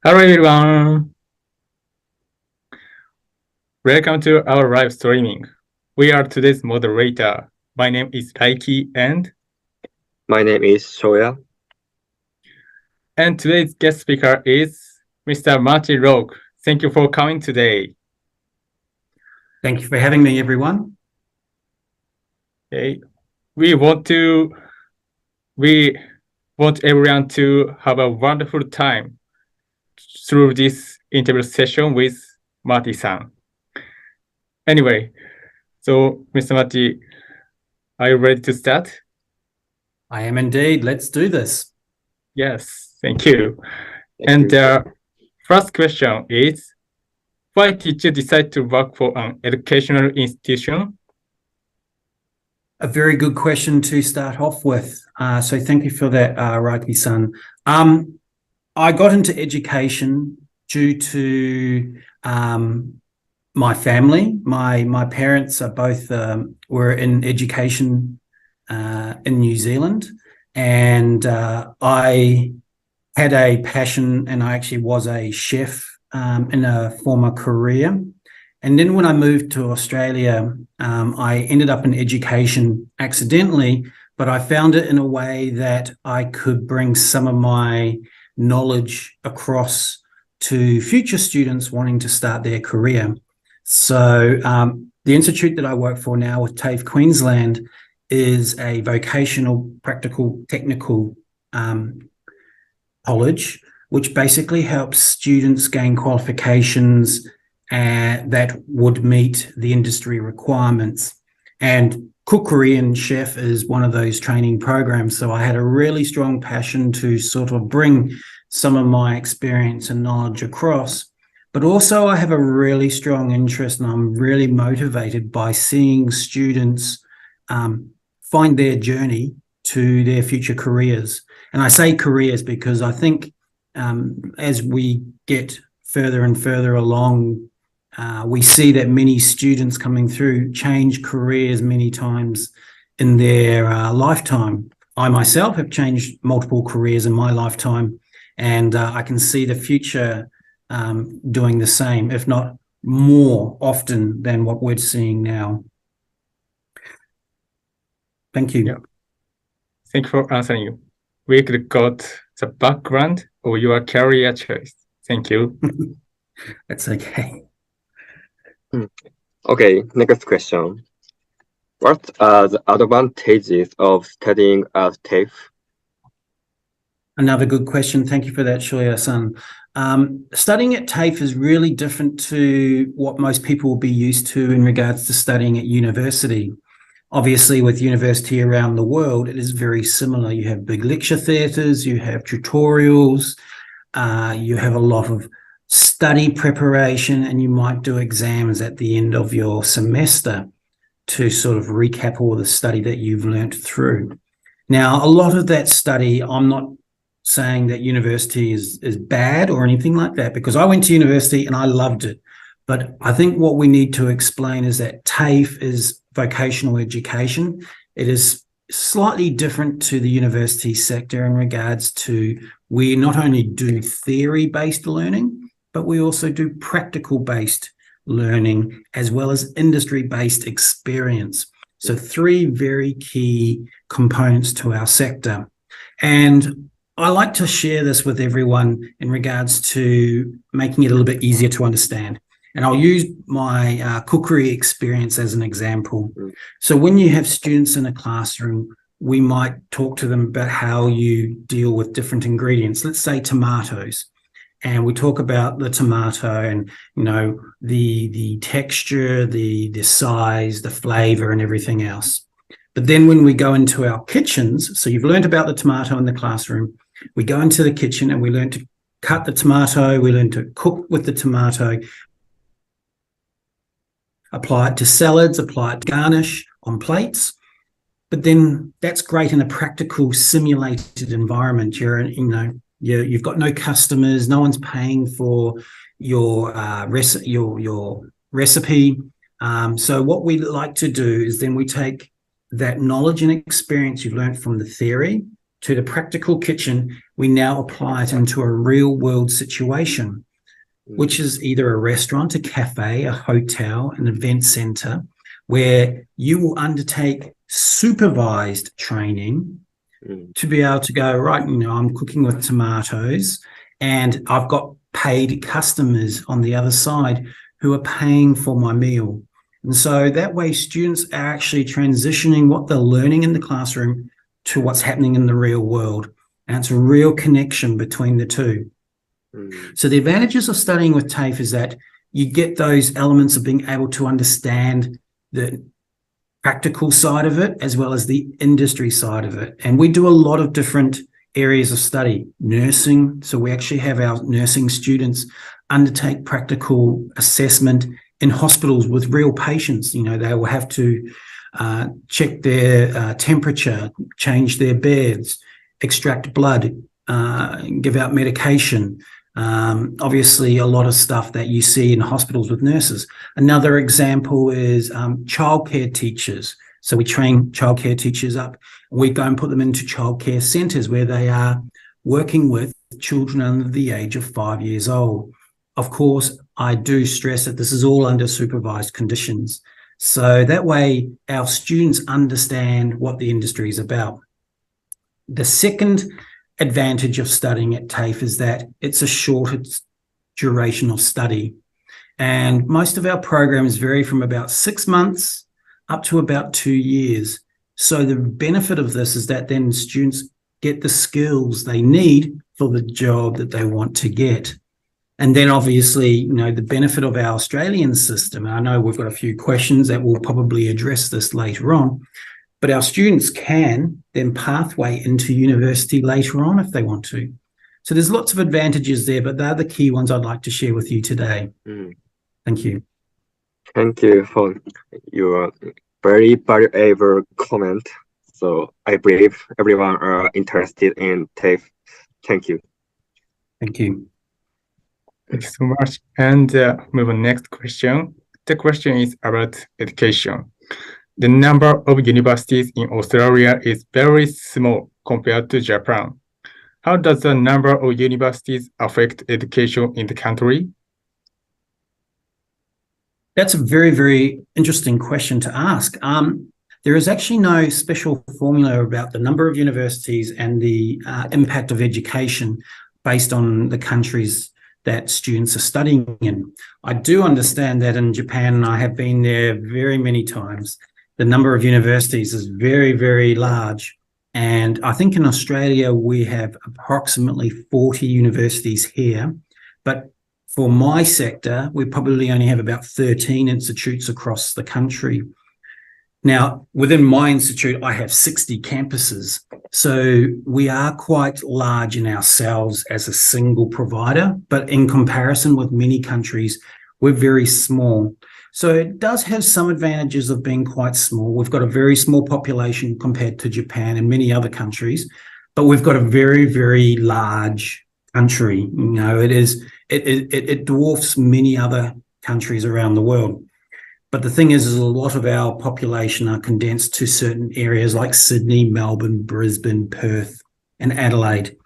Hello everyone, welcome to our live streaming. We are today's moderator. My name is Taiki and my name is Shoya. And today's guest speaker is Mr. Martin Roque. Thank you for coming today. Thank you for having me, everyone. Okay. We want everyone to have a wonderful time through this interview session with Marty-san. Anyway, so Mr. Marty, are you ready to start? I am indeed. Let's do this. Yes, thank you. First question is, why did you decide to work for an educational institution? A very good question to start off with. So thank you for that, Raiki-san. I got into education due to my family. My parents are both were in education in New Zealand, and I had a passion, and I actually was a chef in a former career. And then when I moved to Australia, I ended up in education accidentally, but I found it in a way that I could bring some of my knowledge across to future students wanting to start their career. So the institute that I work for now with TAFE Queensland is a vocational, practical, technical college, which basically helps students gain qualifications that would meet the industry requirements. And cookery and chef is one of those training programs. So I had a really strong passion to sort of bring some of my experience and knowledge across. But also I have a really strong interest, and I'm really motivated by seeing students find their journey to their future careers. And I say careers because I think as we get further and further along, we see that many students coming through change careers many times in their lifetime. I myself have changed multiple careers in my lifetime, and I can see the future doing the same, if not more often than what we're seeing now. Thank you. Yeah. Thank you for answering you. We got the background of your career choice. Thank you. That's okay. Okay, next question. What are the advantages of studying at TAFE? Another good question. Thank you for that, Shoya-san. Studying at TAFE is really different to what most people will be used to in regards to studying at university. Obviously, with university around the world, it is very similar. You have big lecture theatres, you have tutorials, you have a lot of study preparation, and you might do exams at the end of your semester to sort of recap all the study that you've learnt through. Now, a lot of that study, I'm not saying that university is bad or anything like that, because I went to university and I loved it. But I think what we need to explain is that TAFE is vocational education. it is slightly different to the university sector in regards to we not only do theory-based learning, but we also do practical-based learning as well as industry-based experience. So 3 very key components to our sector. And I like to share this with everyone in regards to making it a little bit easier to understand. And I'll use my cookery experience as an example. So when you have students in a classroom, we might talk to them about how you deal with different ingredients. Let's say tomatoes. And we talk about the tomato and, you know, the texture, the size, the flavor and everything else. But then when we go into our kitchens, so you've learned about the tomato in the classroom, we go into the kitchen and we learn to cut the tomato, we learn to cook with the tomato, apply it to salads, apply it to garnish on plates. But then that's great in a practical simulated environment. You've got no customers, no one's paying for your recipe. So what we like to do is then we take that knowledge and experience you've learned from the theory to the practical kitchen. We now apply it into a real world situation, which is either a restaurant, a cafe, a hotel, an event center, where you will undertake supervised training to be able to go, right, you know, I'm cooking with tomatoes and I've got paid customers on the other side who are paying for my meal. And so that way students are actually transitioning what they're learning in the classroom to what's happening in the real world. And it's a real connection between the two. So the advantages of studying with TAFE is that you get those elements of being able to understand the practical side of it as well as the industry side of it. And we do a lot of different areas of study. Nursing, so we actually have our nursing students undertake practical assessment in hospitals with real patients. You know, they will have to check their temperature, change their beds, extract blood, give out medication. Obviously, a lot of stuff that you see in hospitals with nurses. Another example is childcare teachers. So we train childcare teachers up. We go and put them into childcare centres where they are working with children under the age of 5 years old. Of course, I do stress that this is all under supervised conditions. So that way our students understand what the industry is about. The second advantage of studying at TAFE is that it's a shorter duration of study. And most of our programs vary from about 6 months up to about 2 years. So the benefit of this is that then students get the skills they need for the job that they want to get. And then obviously, you know, the benefit of our Australian system, and I know we've got a few questions that will probably address this later on, but our students can then pathway into university later on if they want to. So there's lots of advantages there, but they're the key ones I'd like to share with you today. Thank you. Thank you for your very valuable comment. So I believe everyone are interested in TAFE. Thank you. Thank you. Thank you so much. And move on next question. The question is about education. The number of universities in Australia is very small compared to Japan. How does the number of universities affect education in the country? That's a very, very interesting question to ask. There is actually no special formula about the number of universities and the impact of education based on the countries that students are studying in. I do understand that in Japan, and I have been there very many times, the number of universities is very, very large. And I think in Australia, we have approximately 40 universities here. But for my sector, we probably only have about 13 institutes across the country. Now, within my institute, I have 60 campuses. So we are quite large in ourselves as a single provider, but in comparison with many countries, we're very small. So it does have some advantages of being quite small. We've got a very small population compared to Japan and many other countries, but we've got a very, very large country. You know, it dwarfs many other countries around the world. But the thing is a lot of our population are condensed to certain areas like Sydney, Melbourne, Brisbane, Perth, and Adelaide.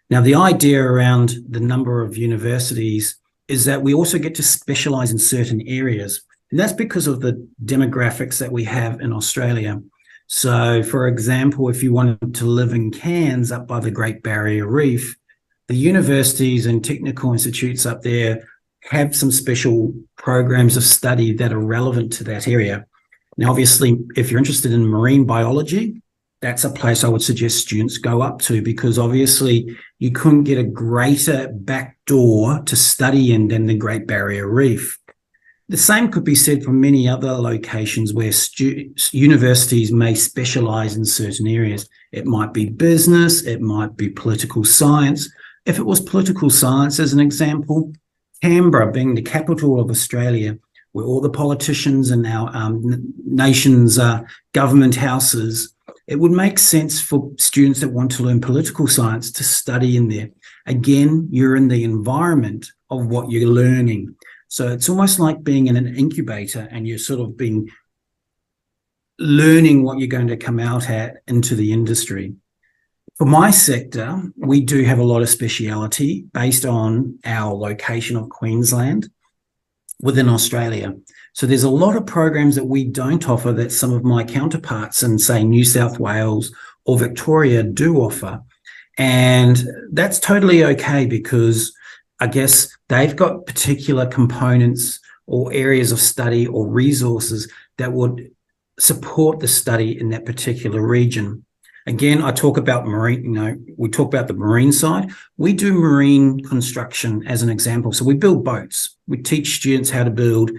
Now, the idea around the number of universities is that we also get to specialise in certain areas. And that's because of the demographics that we have in Australia. So, for example, if you wanted to live in Cairns up by the Great Barrier Reef, the universities and technical institutes up there have some special programs of study that are relevant to that area. Now, obviously, if you're interested in marine biology, that's a place I would suggest students go up to, because obviously you couldn't get a greater backdoor to study in than the Great Barrier Reef. The same could be said for many other locations where universities may specialise in certain areas. It might be business, it might be political science. If it was political science, as an example, Canberra being the capital of Australia, where all the politicians and our nation's government houses, it would make sense for students that want to learn political science to study in there. Again, you're in the environment of what you're learning. So it's almost like being in an incubator and you're sort of learning what you're going to come out at into the industry. For my sector, we do have a lot of speciality based on our location of Queensland within Australia. So there's a lot of programs that we don't offer that some of my counterparts in, say, New South Wales or Victoria do offer. And that's totally okay, because I guess they've got particular components or areas of study or resources that would support the study in that particular region. Again, I talk about marine, we talk about the marine side. We do marine construction as an example. So we build boats. We teach students how to build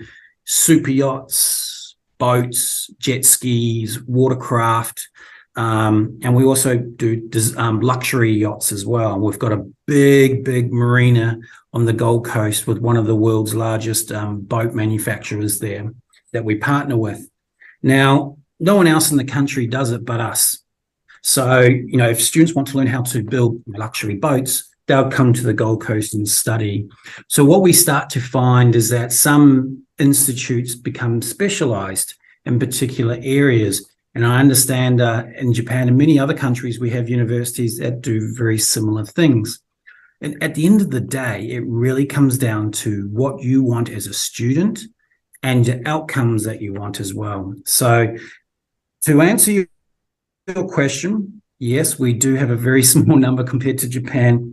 super yachts, boats, jet skis, watercraft, and we also do luxury yachts as well. We've got a big marina on the Gold Coast with one of the world's largest boat manufacturers there that we partner with. Now, no one else in the country does it but us. So, if students want to learn how to build luxury boats, they'll come to the Gold Coast and study. So what we start to find is that some institutes become specialised in particular areas. And I understand in Japan and many other countries, we have universities that do very similar things. And at the end of the day, it really comes down to what you want as a student and the outcomes that you want as well. So to answer your question, yes, we do have a very small number compared to Japan,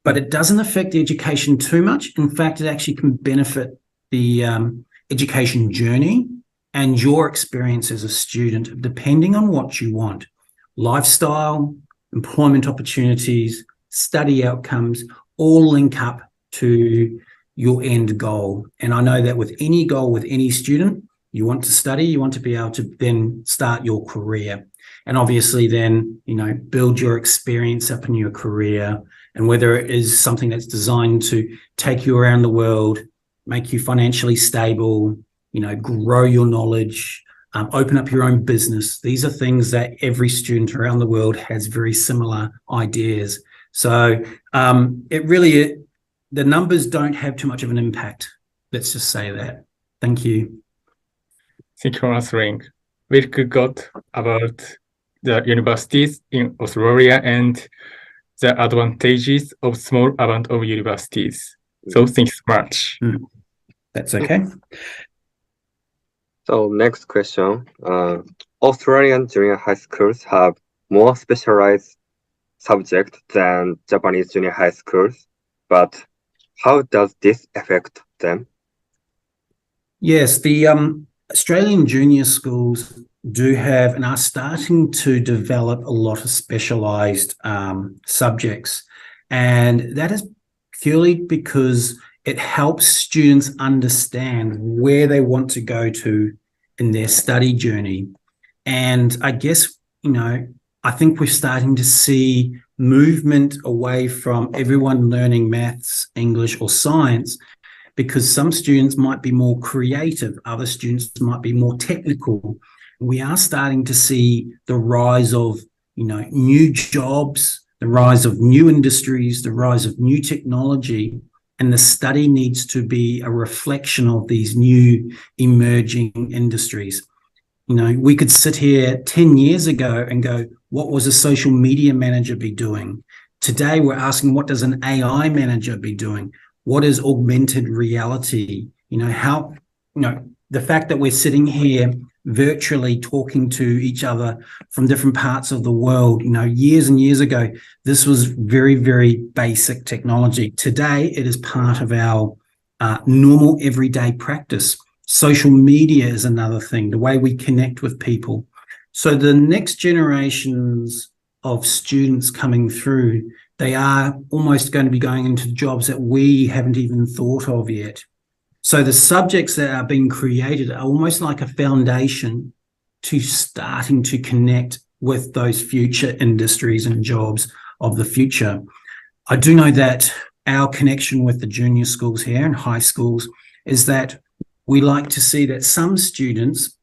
but it doesn't affect the education too much. In fact, it actually can benefit the education journey and your experience as a student, depending on what you want. Lifestyle, employment opportunities, study outcomes, all link up to your end goal. And I know that with any goal, with any student, you want to study, you want to be able to then start your career. And obviously then, build your experience up in your career. And whether it is something that's designed to take you around the world, make you financially stable, grow your knowledge, open up your own business. These are things that every student around the world has very similar ideas. So the numbers don't have too much of an impact. Let's just say that. Thank you. Thank you for answering. We got about the universities in Australia and the advantages of small amount of universities. So thanks so much. That's okay. So next question. Australian junior high schools have more specialized subjects than Japanese junior high schools, but how does this affect them? Yes, the Australian junior schools do have and are starting to develop a lot of specialised subjects. And that is purely because it helps students understand where they want to go to in their study journey. And I guess, I think we're starting to see movement away from everyone learning maths, English or science, because some students might be more creative, other students might be more technical. We are starting to see the rise of, new jobs, the rise of new industries, the rise of new technology and the study needs to be a reflection of these new emerging industries. You know, we could sit here 10 years ago and go, what was a social media manager be doing? Today, we're asking, what does an AI manager be doing? What is augmented reality? You know, the fact that we're sitting here virtually talking to each other from different parts of the world, you know, years and years ago, this was very, very basic technology. Today, it is part of our normal everyday practice. Social media is another thing, the way we connect with people. So the next generations of students coming through, they are almost going to be going into jobs that we haven't even thought of yet. So the subjects that are being created are almost like a foundation to starting to connect with those future industries and jobs of the future. I do know that our connection with the junior schools here and high schools is that we like to see that some students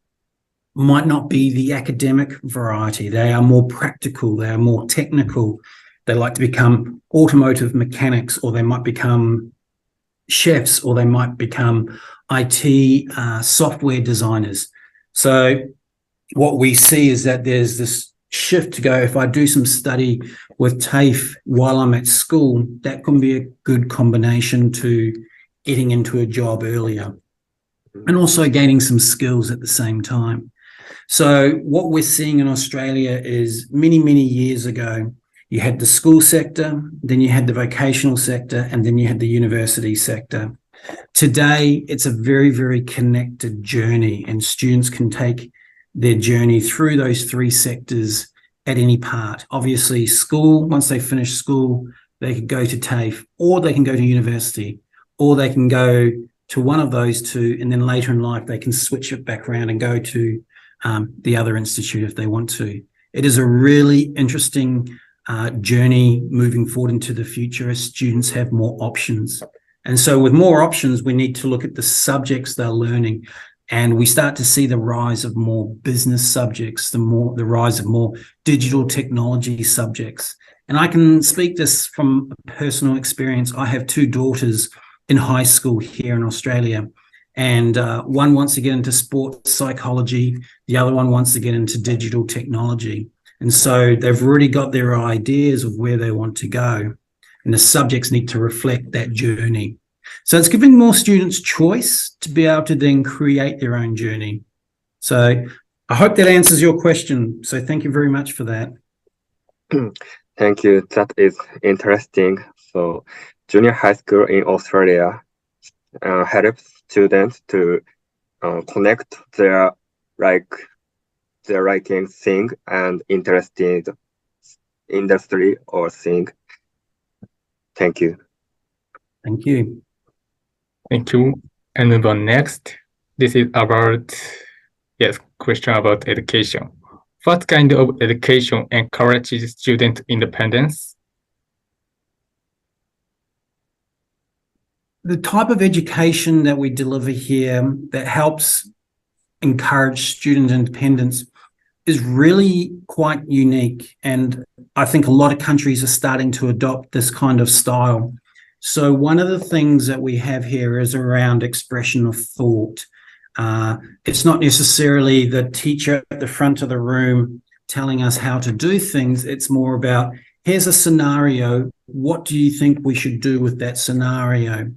might not be the academic variety. They are more practical, they are more technical. They like to become automotive mechanics, or they might become chefs, or they might become IT software designers. So what we see is that there's this shift to go, if I do some study with TAFE while I'm at school, that can be a good combination to getting into a job earlier and also gaining some skills at the same time. So what we're seeing in Australia is many, many years ago, you had the school sector, then you had the vocational sector, and then you had the university sector. Today, it's a very, very connected journey, and students can take their journey through those three sectors at any part. Obviously, school, once they finish school, they could go to TAFE, or they can go to university, or they can go to one of those two, and then later in life, they can switch it back around and go to the other institute if they want to. It is a really interesting journey moving forward into the future as students have more options. And so with more options, we need to look at the subjects they're learning, and we start to see the rise of more business subjects, the rise of more digital technology subjects. And I can speak this from personal experience. I have two daughters in high school here in Australia, and one wants to get into sports psychology, the other one wants to get into digital technology. And so they've already got their ideas of where they want to go, and the subjects need to reflect that journey. So it's giving more students choice to be able to then create their own journey. So I hope that answers your question. So thank you very much for that. Thank you. That is interesting. So junior high school in Australia helps students to connect their liking thing and interested industry or thing. Thank you. Thank you. Thank you. And move on next. This is about, question about education. What kind of education encourages student independence? The type of education that we deliver here that helps encourage student independence is really quite unique. And I think a lot of countries are starting to adopt this kind of style. So one of the things that we have here is around expression of thought. It's not necessarily the teacher at the front of the room telling us how to do things. It's more about, here's a scenario. What do you think we should do with that scenario?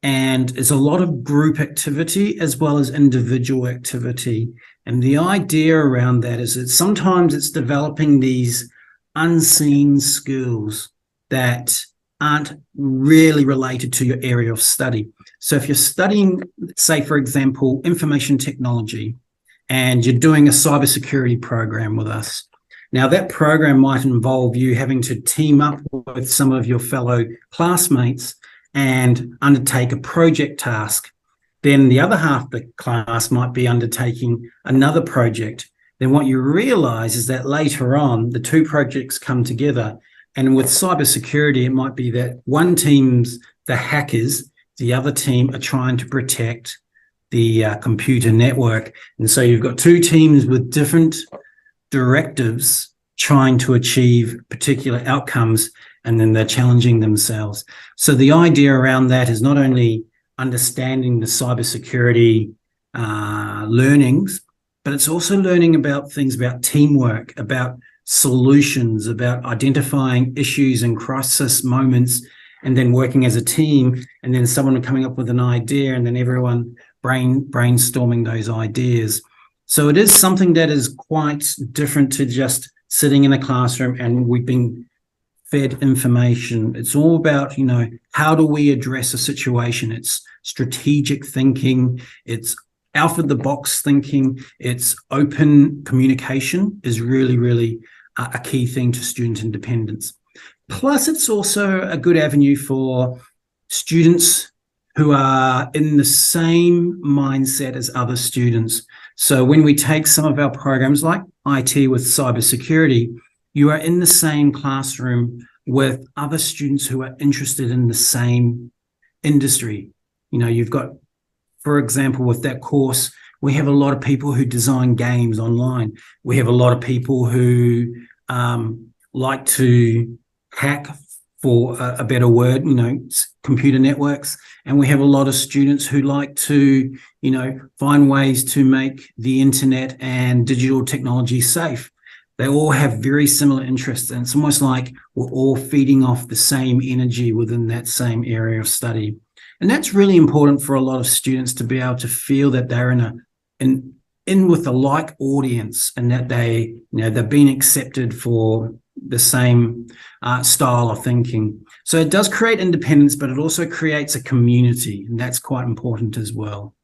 And it's a lot of group activity as well as individual activity. And the idea around that is that sometimes it's developing these unseen skills that aren't really related to your area of study. So if you're studying, say, for example, information technology, and you're doing a cybersecurity program with us, now that program might involve you having to team up with some of your fellow classmates and undertake a project task. Then the other half of the class might be undertaking another project. Then what you realize is that later on, the two projects come together. And with cybersecurity, it might be that one team's the hackers, the other team are trying to protect the computer network. And so you've got two teams with different directives trying to achieve particular outcomes. and then they're challenging themselves. So the idea around that is not only understanding the cybersecurity learnings, but it's also learning about things about teamwork, about solutions, about identifying issues and crisis moments, and then working as a team, and then someone coming up with an idea, and then everyone brainstorming those ideas. So it is something that is quite different to just sitting in a classroom and we've been fed information. It's all about, how do we address a situation? It's strategic thinking, it's out of the box thinking, it's open communication is really, really a key thing to student independence. Plus, it's also a good avenue for students who are in the same mindset as other students. So when we take some of our programs like IT with cybersecurity, you are in the same classroom with other students who are interested in the same industry. You've got, for example, with that course, we have a lot of people who design games online. We have a lot of people who like to hack, for a better word, computer networks. And we have a lot of students who like to, find ways to make the internet and digital technology safe. They all have very similar interests, and it's almost like we're all feeding off the same energy within that same area of study. And that's really important for a lot of students to be able to feel that they're in with a like audience, and that they've been accepted for the same style of thinking. So it does create independence, but it also creates a community, and that's quite important as well.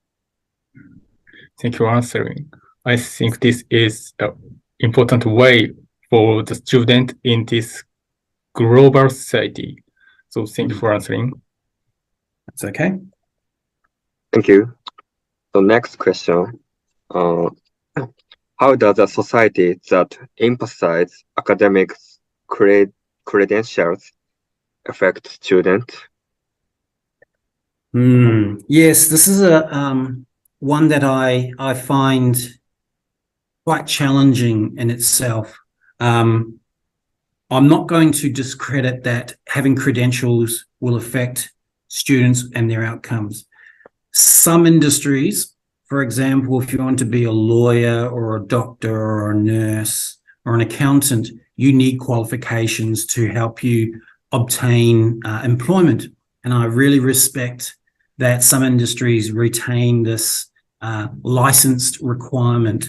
Thank you for answering. I think this is an important way for the student in this global society. So thank you for answering. That's okay. Thank you. So next question. How does a society that emphasizes academic credentials affect students? Yes, this is a one that I find quite challenging in itself. I'm not going to discredit that having credentials will affect students and their outcomes. Some industries, for example, if you want to be a lawyer or a doctor or a nurse or an accountant, you need qualifications to help you obtain employment. And I really respect that some industries retain this licensed requirement.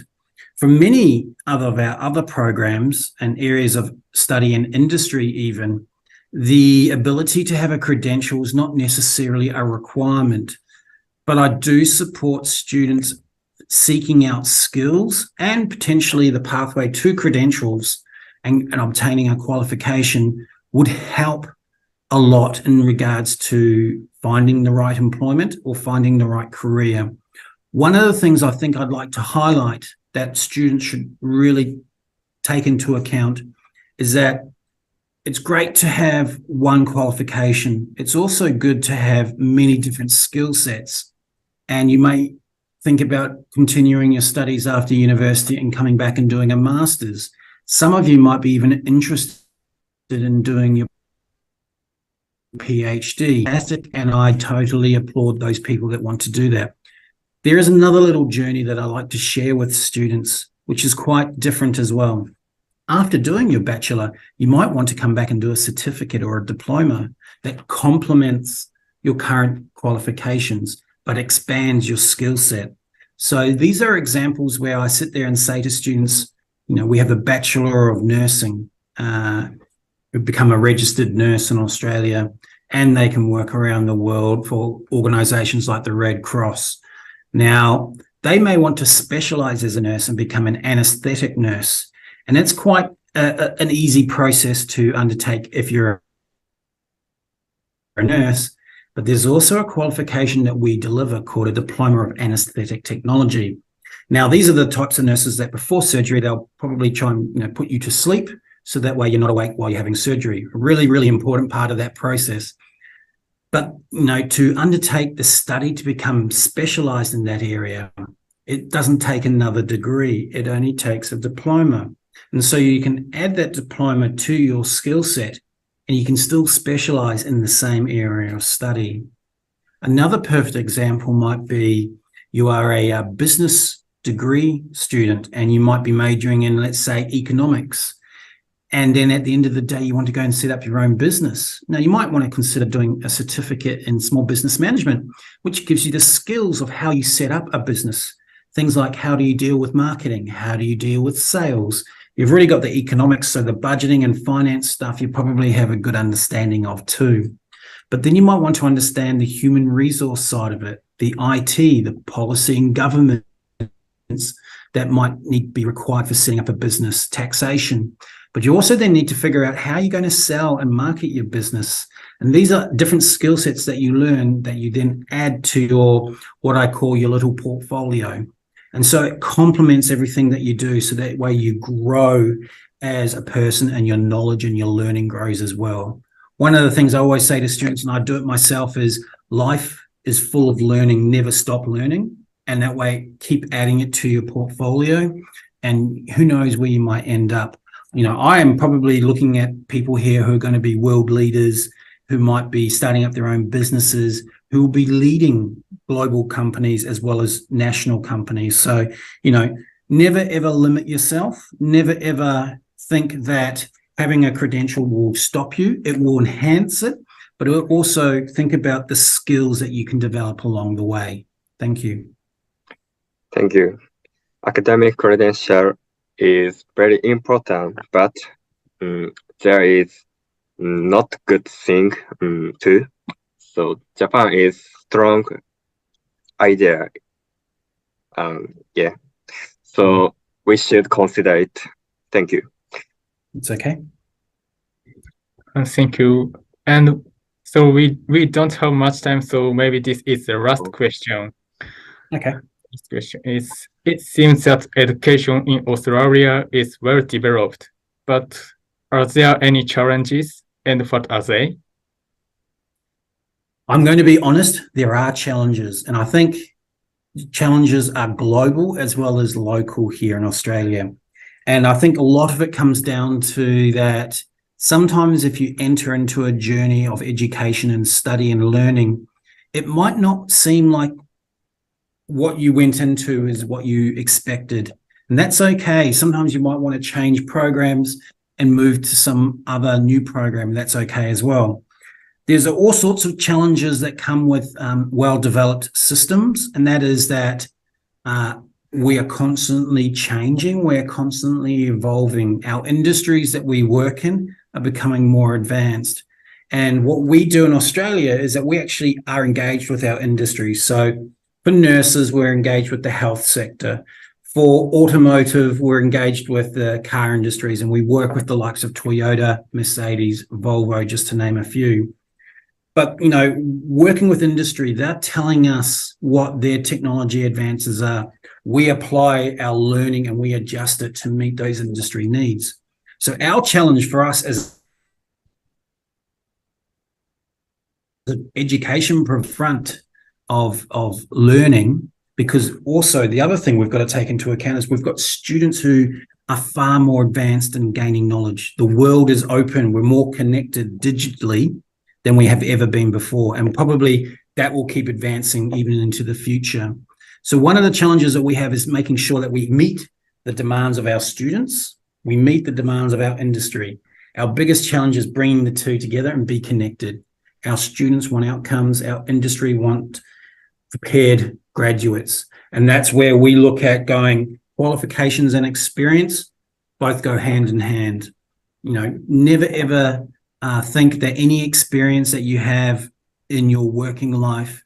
For many of our other programs and areas of study and industry even, the ability to have a credential is not necessarily a requirement. But I do support students seeking out skills and potentially the pathway to credentials and obtaining a qualification would help a lot in regards to finding the right employment or finding the right career. One of the things I think I'd like to highlight that students should really take into account is that it's great to have one qualification. It's also good to have many different skill sets. And you may think about continuing your studies after university and coming back and doing a master's. Some of you might be even interested in doing your PhD. And I totally applaud those people that want to do that. There is another little journey that I like to share with students, which is quite different as well. After doing your bachelor, you might want to come back and do a certificate or a diploma that complements your current qualifications, but expands your skill set. So these are examples where I sit there and say to students, we have a Bachelor of Nursing who become a registered nurse in Australia, and they can work around the world for organizations like the Red Cross. Now, they may want to specialize as a nurse and become an anesthetic nurse. And that's quite an easy process to undertake if you're a nurse. But there's also a qualification that we deliver called a Diploma of Anesthetic Technology. Now, these are the types of nurses that before surgery, they'll probably try and put you to sleep so that way you're not awake while you're having surgery. A really, really important part of that process. But, to undertake the study to become specialized in that area, it doesn't take another degree. It only takes a diploma. And so you can add that diploma to your skill set and you can still specialize in the same area of study. Another perfect example might be you are a business degree student and you might be majoring in, let's say, economics. And then at the end of the day, you want to go and set up your own business. Now, you might want to consider doing a certificate in small business management, which gives you the skills of how you set up a business. Things like how do you deal with marketing? How do you deal with sales? You've already got the economics, so the budgeting and finance stuff you probably have a good understanding of too. But then you might want to understand the human resource side of it, the IT, the policy and governance that might need to be required for setting up a business, taxation. But you also then need to figure out how you're going to sell and market your business. And these are different skill sets that you learn that you then add to your, what I call your little portfolio. And so it complements everything that you do. So that way you grow as a person and your knowledge and your learning grows as well. One of the things I always say to students, and I do it myself, is life is full of learning, never stop learning. And that way, keep adding it to your portfolio. And who knows where you might end up. You know, I am probably looking at people here who are going to be world leaders, who might be starting up their own businesses, who will be leading global companies as well as national companies. So, you know, never ever limit yourself. Never ever think that having a credential will stop you. It will enhance it, but also think about the skills that you can develop along the way. Thank you. Thank you. Academic credential is very important, but there is not good thing too. So Japan is strong idea. Yeah. So we should consider it. Thank you. It's okay. Thank you. And so we don't have much time, so maybe this is the last question. Okay. This question is, it seems that education in Australia is well developed, but are there any challenges, and what are they? I'm going to be honest, there are challenges, and I think challenges are global as well as local here in Australia. And I think a lot of it comes down to that sometimes if you enter into a journey of education and study and learning, it might not seem like what you went into is what you expected. And that's okay. Sometimes you might want to change programs and move to some other new program. That's okay as well. There's all sorts of challenges that come with well-developed systems, and that is that we are constantly changing. We're constantly evolving. Our industries that we work in are becoming more advanced. And what we do in Australia is that we actually are engaged with our industry. So for nurses, we're engaged with the health sector. For automotive, we're engaged with the car industries, and we work with the likes of Toyota, Mercedes, Volvo, just to name a few. But, you know, working with industry, they're telling us what their technology advances are. We apply our learning and we adjust it to meet those industry needs. So our challenge for us as the education front of learning, because also the other thing we've got to take into account is we've got students who are far more advanced in gaining knowledge. The world is open. We're more connected digitally than we have ever been before. And probably that will keep advancing even into the future. So one of the challenges that we have is making sure that we meet the demands of our students. We meet the demands of our industry. Our biggest challenge is bringing the two together and be connected. Our students want outcomes. Our industry want prepared graduates. And that's where we look at going qualifications and experience both go hand in hand. You know, never ever think that any experience that you have in your working life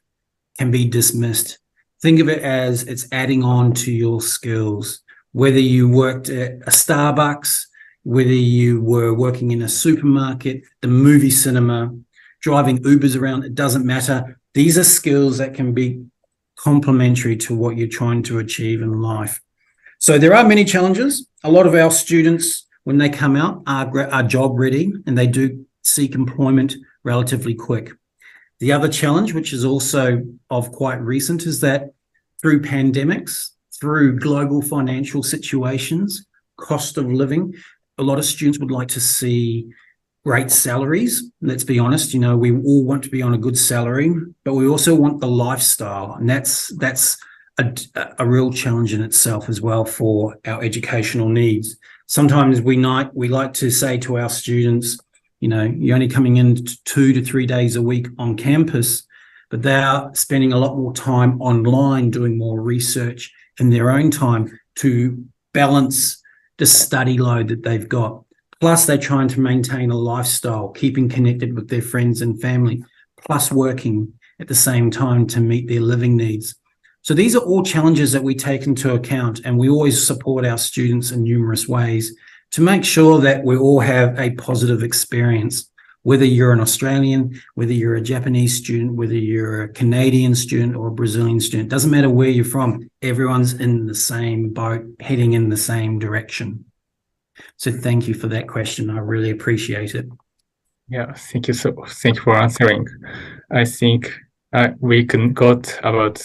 can be dismissed. Think of it as it's adding on to your skills. Whether you worked at a Starbucks, whether you were working in a supermarket, the movie cinema, driving Ubers around, it doesn't matter. These are skills that can be complementary to what you're trying to achieve in life. So there are many challenges. A lot of our students, when they come out, are job ready, and they do seek employment relatively quick. The other challenge, which is also of quite recent, is that through pandemics, through global financial situations, cost of living, a lot of students would like to see great salaries. Let's be honest, we all want to be on a good salary, but we also want the lifestyle. And that's a real challenge in itself as well for our educational needs. Sometimes we like to say to our students, you're only coming in 2 to 3 days a week on campus, but they are spending a lot more time online doing more research in their own time to balance the study load that they've got. Plus, they're trying to maintain a lifestyle, keeping connected with their friends and family, plus working at the same time to meet their living needs. So these are all challenges that we take into account, and we always support our students in numerous ways to make sure that we all have a positive experience, whether you're an Australian, whether you're a Japanese student, whether you're a Canadian student or a Brazilian student. Doesn't matter where you're from, everyone's in the same boat, heading in the same direction. So thank you for that question. I really appreciate it. Yeah, thank you for answering. I think we got about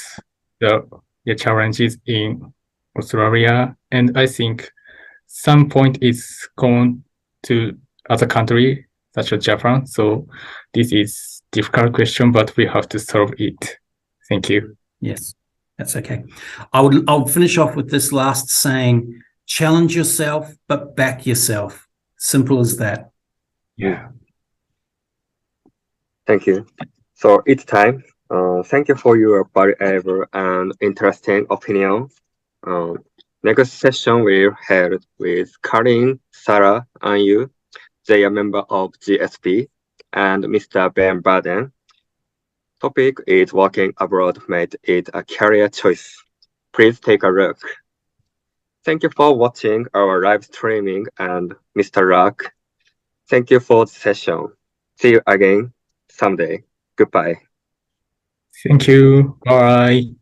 the challenges in Australia, and I think some point is common to other country such as Japan. So this is difficult question, but we have to solve it. Thank you. Yes, that's okay. I'll finish off with this last saying: challenge yourself, but back yourself. Simple as that. Yeah. Thank you. So it's time. Thank you for your valuable and interesting opinion. Next session will held with Karin, Sarah, and you. They are member of GSP, and Mr. Ben Baden. Topic is working abroad made it a career choice. Please take a look. Thank you for watching our live streaming, and Mr. Rock. Thank you for the session. See you again someday. Goodbye. Thank you. Bye.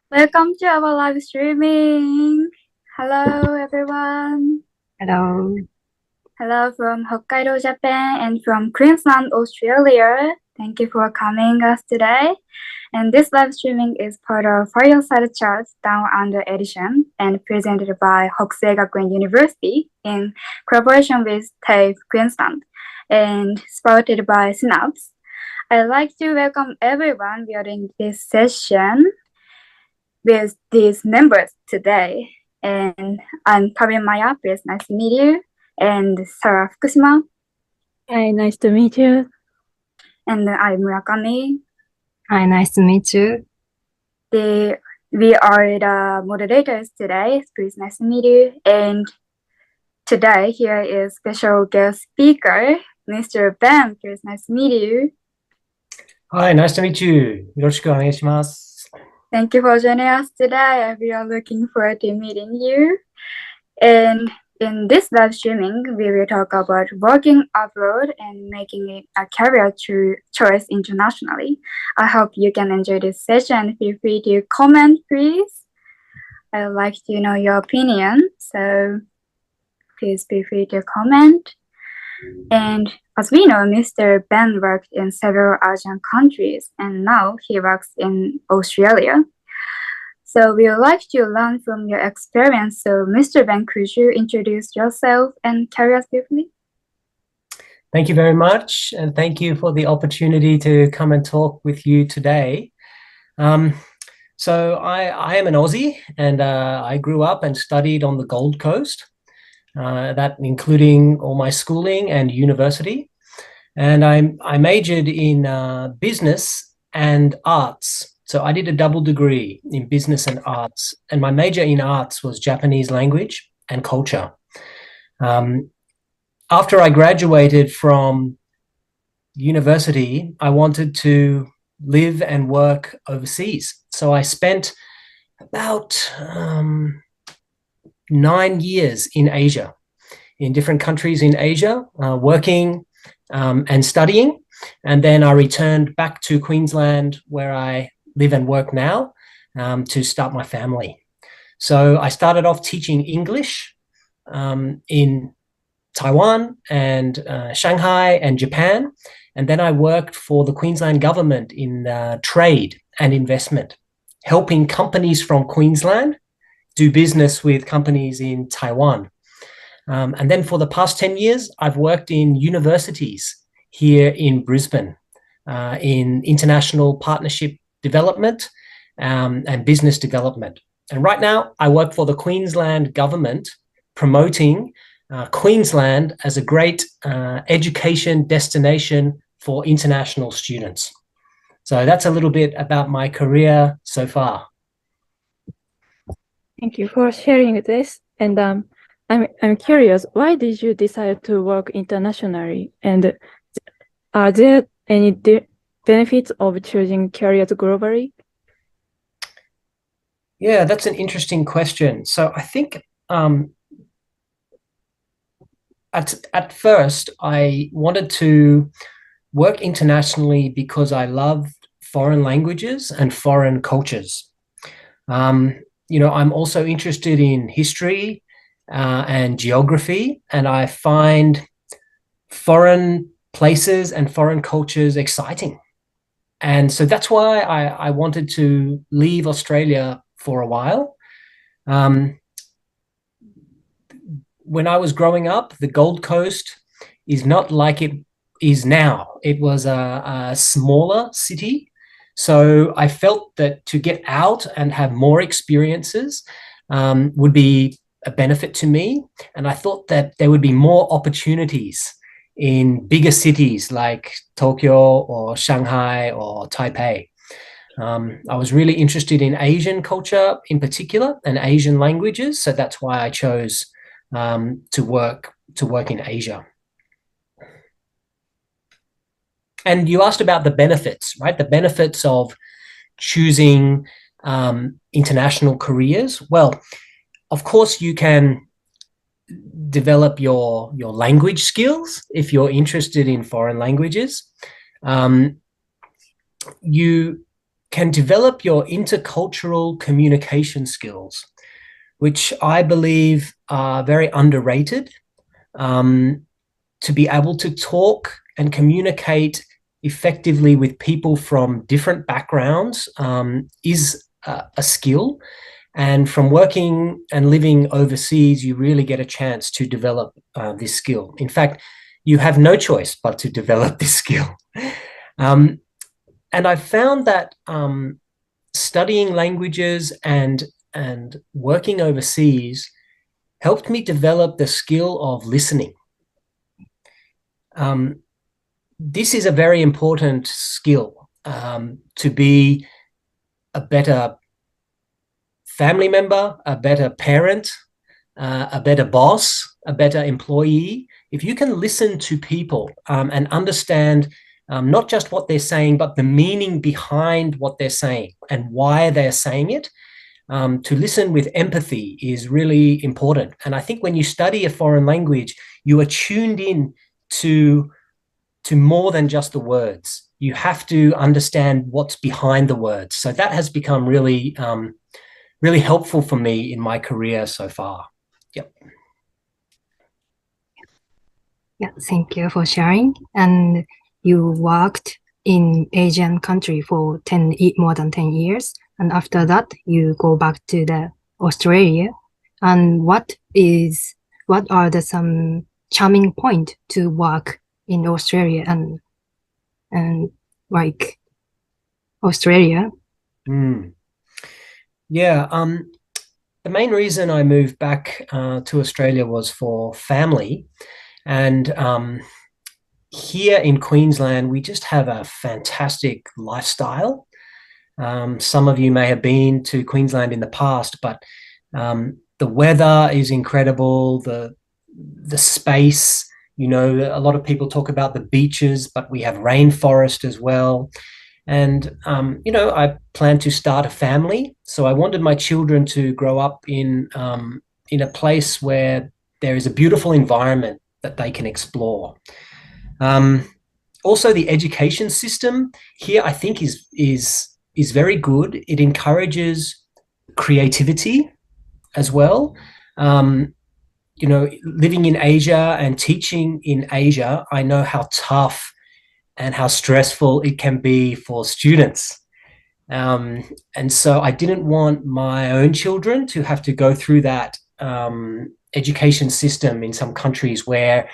Welcome to our live streaming. Hello, everyone. Hello. Hello from Hokkaido, Japan, and from Queensland, Australia. Thank you for coming us today. And this live streaming is part of Fireside Chat Down Under edition and presented by Hokusei Gakuen University in collaboration with TAFE Queensland and supported by Synapse. I'd like to welcome everyone viewing this session with these members today. And I'm Karin Maya, please nice to meet you. And Sarah Fukushima. Hi, nice to meet you. And I'm Murakami. Hi, nice to meet you. We are the moderators today. Please nice to meet you. And today here is special guest speaker, Mr. Ben. Please nice to meet you. Hi, nice to meet you. よろしくお願いします。Thank you for joining us today. We are looking forward to meeting you. And in this live streaming, we will talk about working abroad and making it a career choice internationally. I hope you can enjoy this session. Feel free to comment, please. I would like to know your opinion, so please feel free to comment. And as we know, Mr. Ben worked in several Asian countries, and now he works in Australia. So we would like to learn from your experience. So Mr. Ben, could you introduce yourself and career briefly? Thank you very much, and thank you for the opportunity to come and talk with you today. So I am an Aussie, and I grew up and studied on the Gold Coast, that including all my schooling and university. And I majored in business and arts. So I did a double degree in business and arts, and my major in arts was Japanese language and culture. After I graduated from university, I wanted to live and work overseas. So I spent about 9 years in Asia, in different countries in Asia, working and studying. And then I returned back to Queensland, where I live and work now, to start my family. So I started off teaching English in Taiwan and Shanghai and Japan. And then I worked for the Queensland government in trade and investment, helping companies from Queensland do business with companies in Taiwan. And then for the past 10 years, I've worked in universities here in Brisbane, in international partnership development and business development. And right now, I work for the Queensland government, promoting Queensland as a great education destination for international students. So that's a little bit about my career so far. Thank you for sharing this. And I'm curious, why did you decide to work internationally? And are there any benefits of choosing careers globally? Yeah, that's an interesting question. So I think at first I wanted to work internationally because I loved foreign languages and foreign cultures. You know, I'm also interested in history and geography, and I find foreign places and foreign cultures exciting. And so that's why I wanted to leave Australia for a while. When I was growing up, the Gold Coast is not like it is now. It was a smaller city. So I felt that to get out and have more experiences would be a benefit to me. And I thought that there would be more opportunities in bigger cities like Tokyo or Shanghai or Taipei. I was really interested in Asian culture in particular and Asian languages. So that's why I chose to work in Asia. And you asked about the benefits, right? The benefits of choosing international careers. Well, of course, you can develop your language skills if you're interested in foreign languages. You can develop your intercultural communication skills, which I believe are very underrated. To be able to talk and communicate effectively with people from different backgrounds is a skill. And from working and living overseas, you really get a chance to develop this skill. In fact, you have no choice but to develop this skill. And I've found that studying languages and working overseas helped me develop the skill of listening. This is a very important skill to be a better family member, a better parent, a better boss, a better employee. If you can listen to people and understand not just what they're saying, but the meaning behind what they're saying and why they're saying it, to listen with empathy is really important. And I think when you study a foreign language, you are tuned in to more than just the words. You have to understand what's behind the words. So that has become really, really helpful for me in my career so far. Yep. Yeah, thank you for sharing. And you worked in Asian country for more than 10 years. And after that, you go back to the Australia. And what are some charming point to work in Australia and like Australia? Yeah, the main reason I moved back to Australia was for family. And here in Queensland, we just have a fantastic lifestyle. Some of you may have been to Queensland in the past, but the weather is incredible, the space, you know, a lot of people talk about the beaches, but we have rainforest as well. And, you know, I plan to start a family. So I wanted my children to grow up in a place where there is a beautiful environment that they can explore. Also, the education system here, I think, is very good. It encourages creativity as well. You know, living in Asia and teaching in Asia, I know how tough and how stressful it can be for students. And so I didn't want my own children to have to go through that education system in some countries where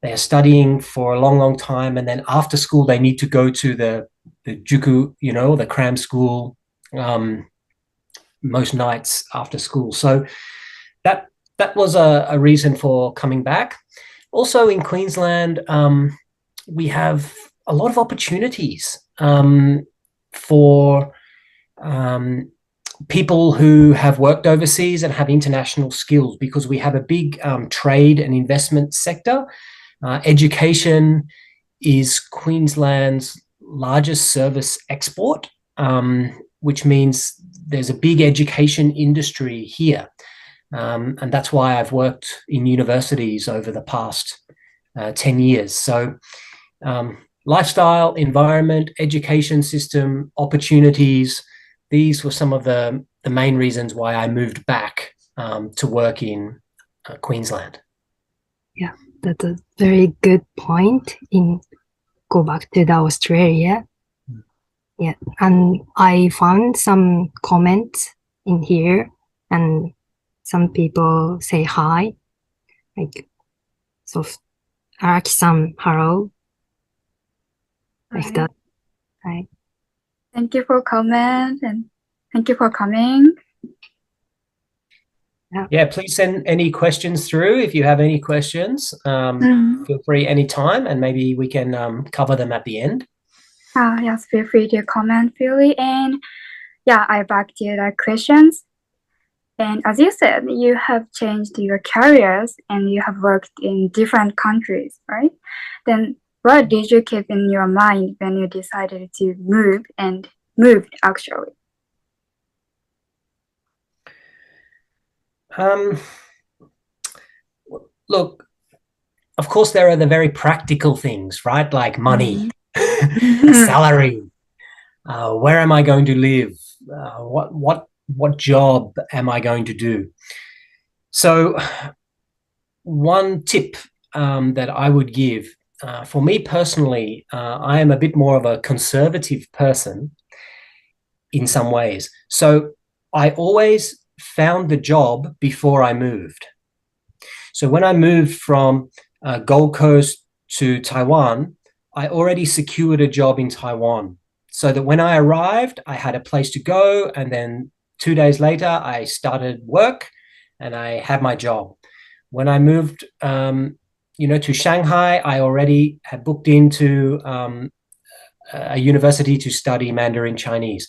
they are studying for a long, long time, and then after school they need to go to the juku, you know, the cram school, most nights after school. So that was a reason for coming back. Also in Queensland, we have a lot of opportunities for people who have worked overseas and have international skills, because we have a big trade and investment sector. Education is Queensland's largest service export, which means there's a big education industry here. And that's why I've worked in universities over the past 10 years. So lifestyle, environment, education system, opportunities, these were some of the main reasons why I moved back to work in Queensland. Yeah, that's a very good point in go back to the Australia. Yeah, and I found some comments in here, and some people say hi, like, so Araki-san, hello, like that. Hi. Thank you for comment and thank you for coming. Yeah, please send any questions through. If you have any questions, feel free anytime, and maybe we can cover them at the end. Yes, feel free to comment freely. And yeah, I back to the questions. And as you said, you have changed your careers and you have worked in different countries, right? Then what did you keep in your mind when you decided to move and moved actually? Look, of course, there are the very practical things, right? Like money, salary. Where am I going to live? What job am I going to do? So one tip that I would give, for me personally, I am a bit more of a conservative person in some ways. So I always found the job before I moved. So when I moved from Gold Coast to Taiwan, I already secured a job in Taiwan, so that when I arrived, I had a place to go, and then 2 days later, I started work and I had my job. When I moved, to Shanghai, I already had booked into a university to study Mandarin Chinese.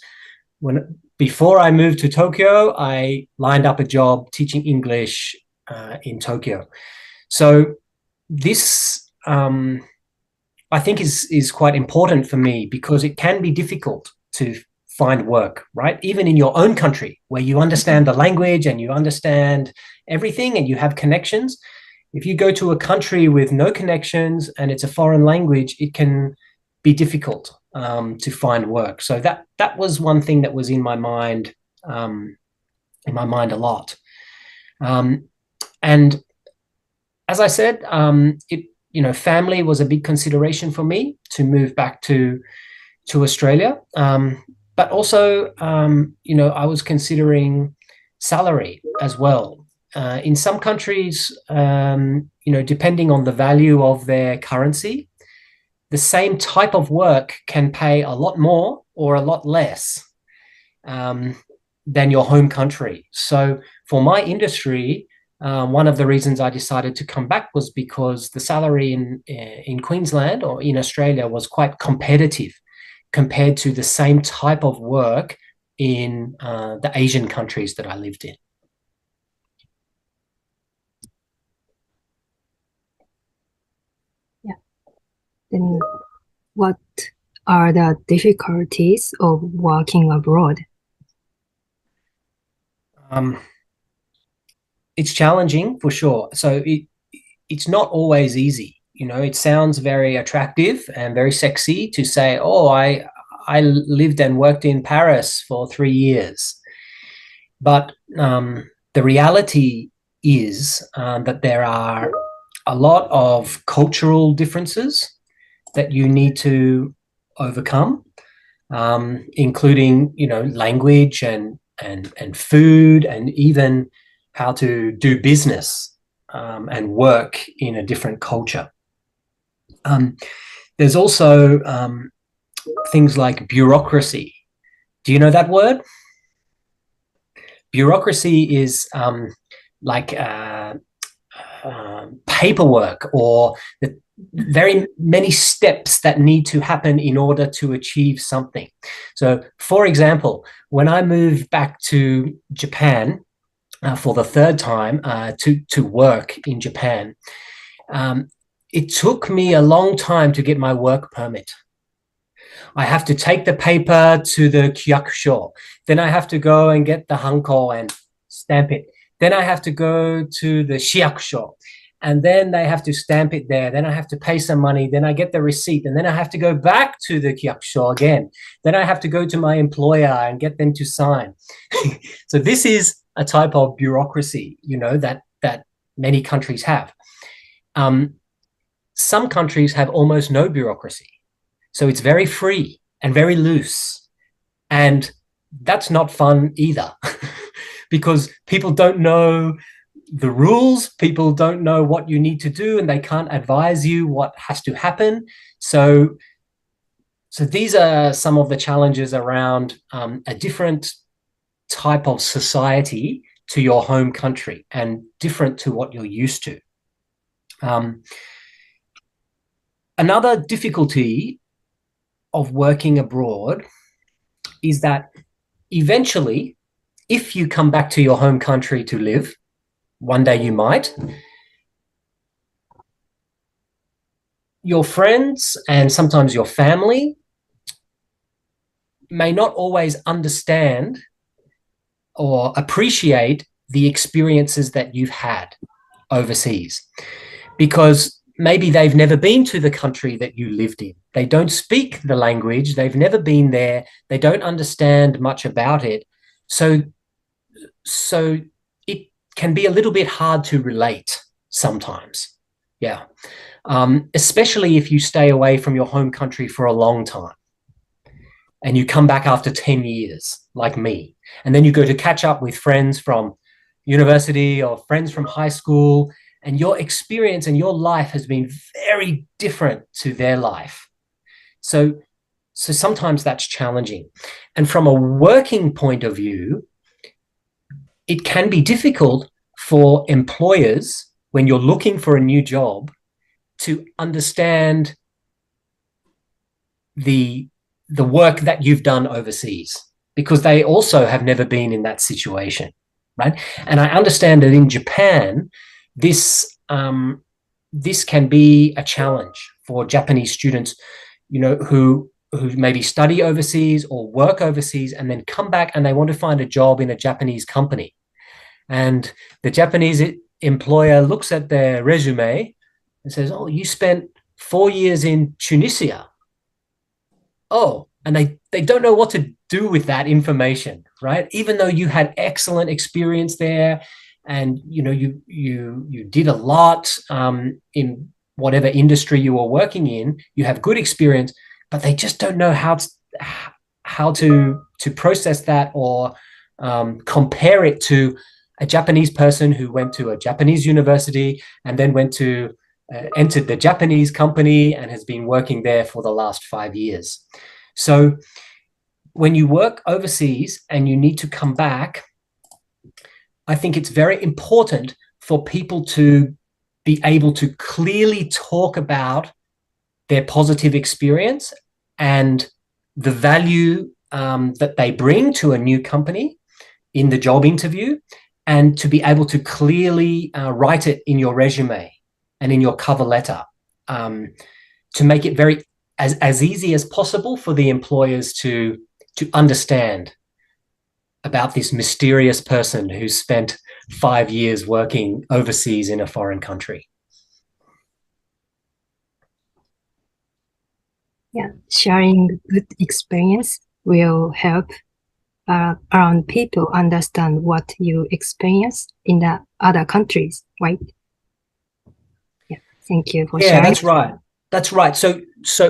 Before I moved to Tokyo, I lined up a job teaching English in Tokyo. So this, I think, is quite important for me, because it can be difficult to find work, right? Even in your own country, where you understand the language and you understand everything and you have connections. If you go to a country with no connections and it's a foreign language, it can be difficult to find work. So that was one thing that was in my mind a lot. And as I said, family was a big consideration for me to move back to Australia. But also, I was considering salary as well. In some countries, depending on the value of their currency, the same type of work can pay a lot more or a lot less than your home country. So for my industry, one of the reasons I decided to come back was because the salary in Queensland or in Australia was quite competitive compared to the same type of work in the Asian countries that I lived in. Yeah. Then what are the difficulties of working abroad? It's challenging for sure. So it's not always easy. It sounds very attractive and very sexy to say, oh, I lived and worked in Paris for 3 years. But the reality is that there are a lot of cultural differences that you need to overcome, including, language and food, and even how to do business and work in a different culture. There's also things like bureaucracy. Do you know that word? Bureaucracy is like paperwork, or the very many steps that need to happen in order to achieve something. So, for example, when I moved back to Japan for the third time to work in Japan, it took me a long time to get my work permit. I have to take the paper to the kyakusho. Then I have to go and get the hanko and stamp it. Then I have to go to the shiakusho, and then they have to stamp it there. Then I have to pay some money. Then I get the receipt, and then I have to go back to the kyakusho again. Then I have to go to my employer and get them to sign. So this is a type of bureaucracy, that many countries have. Some countries have almost no bureaucracy. So it's very free and very loose. And that's not fun either, because people don't know the rules, people don't know what you need to do, and they can't advise you what has to happen. So these are some of the challenges around a different type of society to your home country and different to what you're used to. Another difficulty of working abroad is that eventually, if you come back to your home country to live, one day you might, your friends and sometimes your family may not always understand or appreciate the experiences that you've had overseas, because maybe they've never been to the country that you lived in. They don't speak the language. They've never been there. They don't understand much about it. So it can be a little bit hard to relate sometimes. Yeah. Especially if you stay away from your home country for a long time and you come back after 10 years, like me, and then you go to catch up with friends from university or friends from high school, and your experience and your life has been very different to their life. So sometimes that's challenging. And from a working point of view, it can be difficult for employers when you're looking for a new job to understand the work that you've done overseas, because they also have never been in that situation, right? And I understand that in Japan, this can be a challenge for Japanese students, who maybe study overseas or work overseas and then come back and they want to find a job in a Japanese company. And the Japanese employer looks at their resume and says, oh, you spent 4 years in Tunisia. Oh, and they don't know what to do with that information, right? Even though you had excellent experience there and, you did a lot in whatever industry you were working in, you have good experience, but they just don't know how to process that or compare it to a Japanese person who went to a Japanese university and then went to entered the Japanese company and has been working there for the last 5 years. So when you work overseas and you need to come back, I think it's very important for people to be able to clearly talk about their positive experience and the value that they bring to a new company in the job interview, and to be able to clearly write it in your resume and in your cover letter, to make it very as easy as possible for the employers to understand about this mysterious person who spent 5 years working overseas in a foreign country. Yeah, sharing good experience will help around people understand what you experience in the other countries, right? Yeah, thank you for sharing. Yeah, that's right. So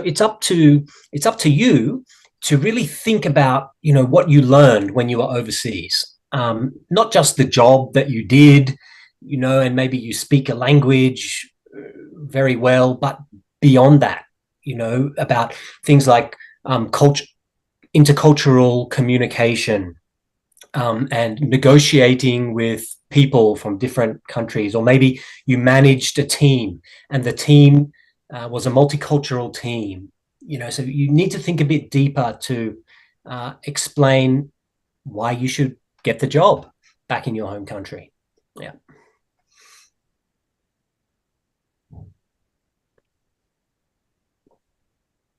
it's up to you to really think about, what you learned when you were overseas. Not just the job that you did, and maybe you speak a language very well, but beyond that, about things like intercultural communication, and negotiating with people from different countries, or maybe you managed a team and the team was a multicultural team. So you need to think a bit deeper to explain why you should get the job back in your home country. Yeah.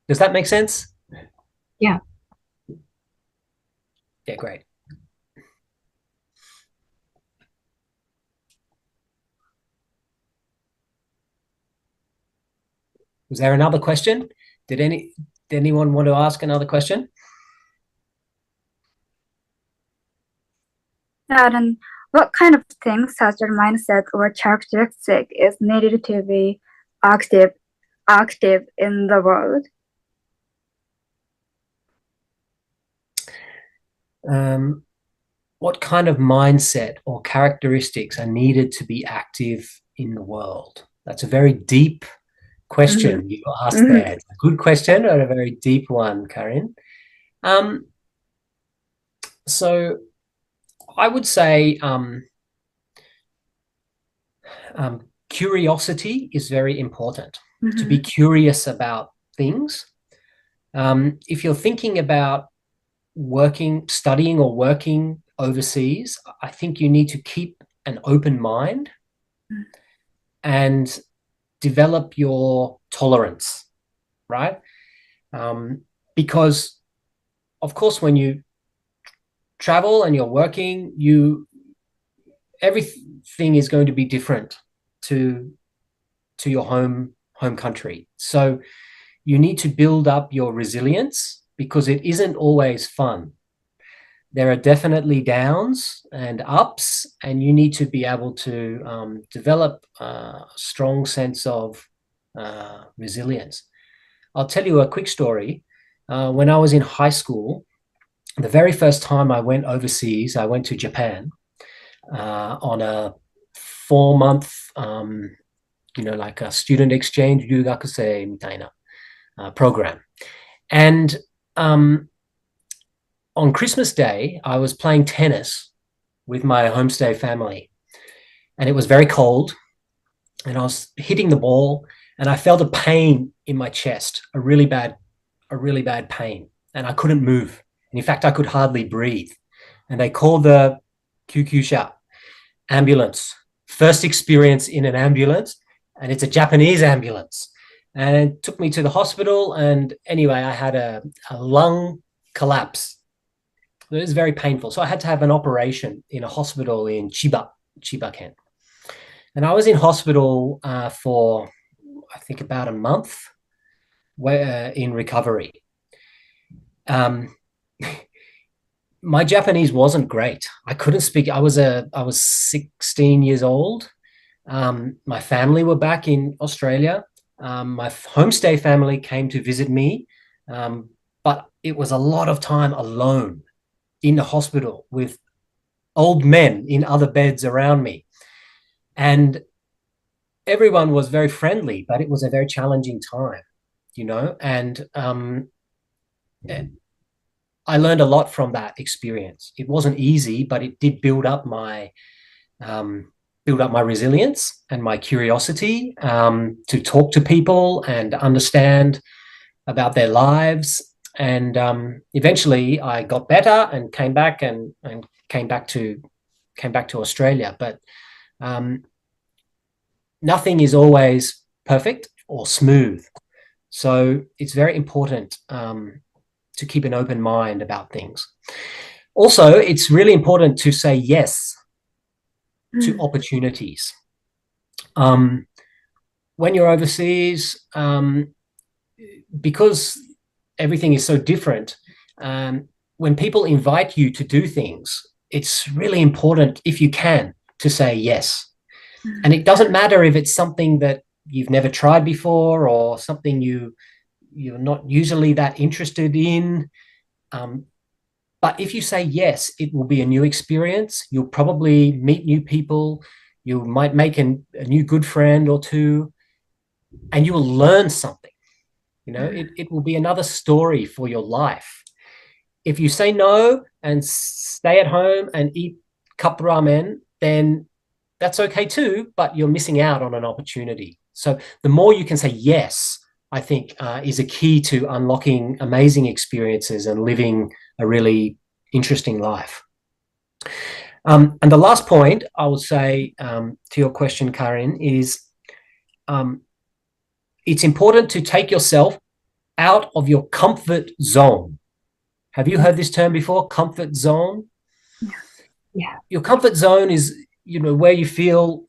Does that make sense? Yeah. Yeah, great. Was there another question? Did anyone want to ask another question? Yeah, then what kind of things, such as mindset or characteristic, is needed to be active in the world? What kind of mindset or characteristics are needed to be active in the world? That's a very deep question you asked there. It's a good question, and a very deep one, Karin. So I would say curiosity is very important. To be curious about things. If you're thinking about studying or working overseas, I think you need to keep an open mind and develop your tolerance, right? Because, of course, when you travel and you're working, everything is going to be different to your home home country. So you need to build up your resilience because it isn't always fun. There are definitely downs and ups, and you need to be able to develop a strong sense of resilience. I'll tell you a quick story. When I was in high school, the very first time I went overseas, I went to Japan on a 4-month, like a student exchange 留学生みたいな program. And on Christmas Day, I was playing tennis with my homestay family, and it was very cold, and I was hitting the ball, and I felt a pain in my chest, a really bad pain, and I couldn't move. And in fact, I could hardly breathe. And they called the kyukyusha, ambulance. First experience in an ambulance, and it's a Japanese ambulance. And it took me to the hospital, and anyway, I had a lung collapse. It was very painful. So I had to have an operation in a hospital in Chiba-ken. And I was in hospital for, I think, about a month in recovery. My Japanese wasn't great. I couldn't speak. I was 16 years old. My family were back in Australia. My homestay family came to visit me, but it was a lot of time alone in the hospital with old men in other beds around me. And everyone was very friendly, but it was a very challenging time, and I learned a lot from that experience. It wasn't easy, but it did build up my resilience and my curiosity to talk to people and understand about their lives. And eventually I got better and came back to Australia. But nothing is always perfect or smooth. So it's very important to keep an open mind about things. Also, it's really important to say yes to opportunities. When you're overseas, because everything is so different, when people invite you to do things, it's really important, if you can, to say yes. And it doesn't matter if it's something that you've never tried before or something you're not usually that interested in. But if you say yes, it will be a new experience. You'll probably meet new people. You might make a new good friend or two, and you will learn something. It will be another story for your life. If you say no and stay at home and eat cup ramen, then that's okay too, but you're missing out on an opportunity. So the more you can say yes, I think is a key to unlocking amazing experiences and living a really interesting life. And the last point I would say to your question, Karin, is it's important to take yourself out of your comfort zone. Have you heard this term before, comfort zone? Yeah. Your comfort zone is, where you feel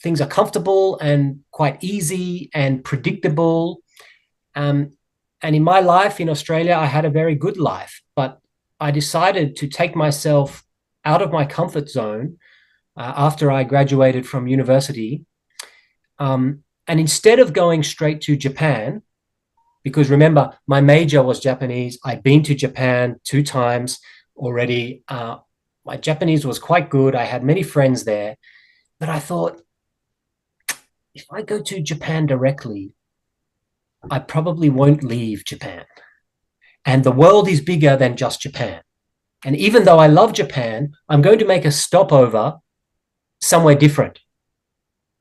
things are comfortable and quite easy and predictable. And in my life in Australia, I had a very good life, but I decided to take myself out of my comfort zone after I graduated from university. And instead of going straight to Japan, because remember, my major was Japanese. I'd been to Japan 2 times already. My Japanese was quite good. I had many friends there. But I thought, if I go to Japan directly, I probably won't leave Japan. And the world is bigger than just Japan. And even though I love Japan, I'm going to make a stopover somewhere different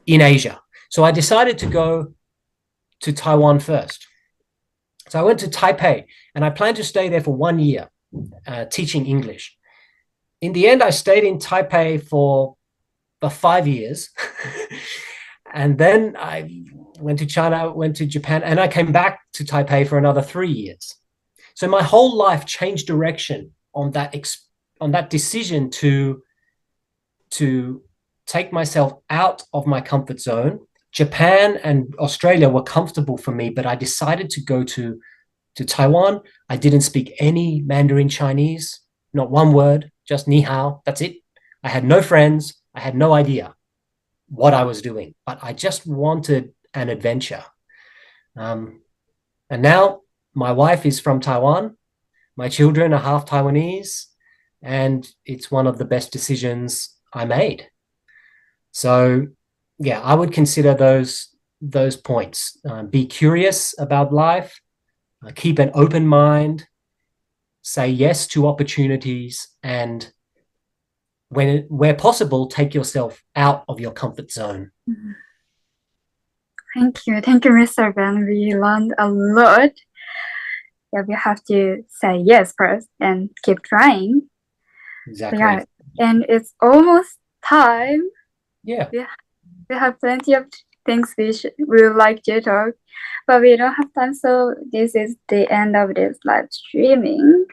in Asia. So I decided to go to Taiwan first. So I went to Taipei, and I planned to stay there for 1 year teaching English. In the end, I stayed in Taipei for 5 years. And then I went to China, went to Japan, and I came back to Taipei for another 3 years. So my whole life changed direction on that decision to take myself out of my comfort zone Japan and Australia were comfortable for me, but I decided to go to Taiwan. I didn't speak any Mandarin Chinese, not one word, just ni hao. That's it. I had no friends. I had no idea what I was doing, but I just wanted an adventure. And now my wife is from Taiwan. My children are half Taiwanese, and it's one of the best decisions I made. So yeah, I would consider those points. Be curious about life, keep an open mind, say yes to opportunities, and where possible, take yourself out of your comfort zone. Thank you, Mr. Ben. We learned a lot. Yeah, we have to say yes first and keep trying. Exactly. Yeah, and it's almost time. Yeah. We have plenty of things we would like to talk, but we don't have time, so this is the end of this live streaming.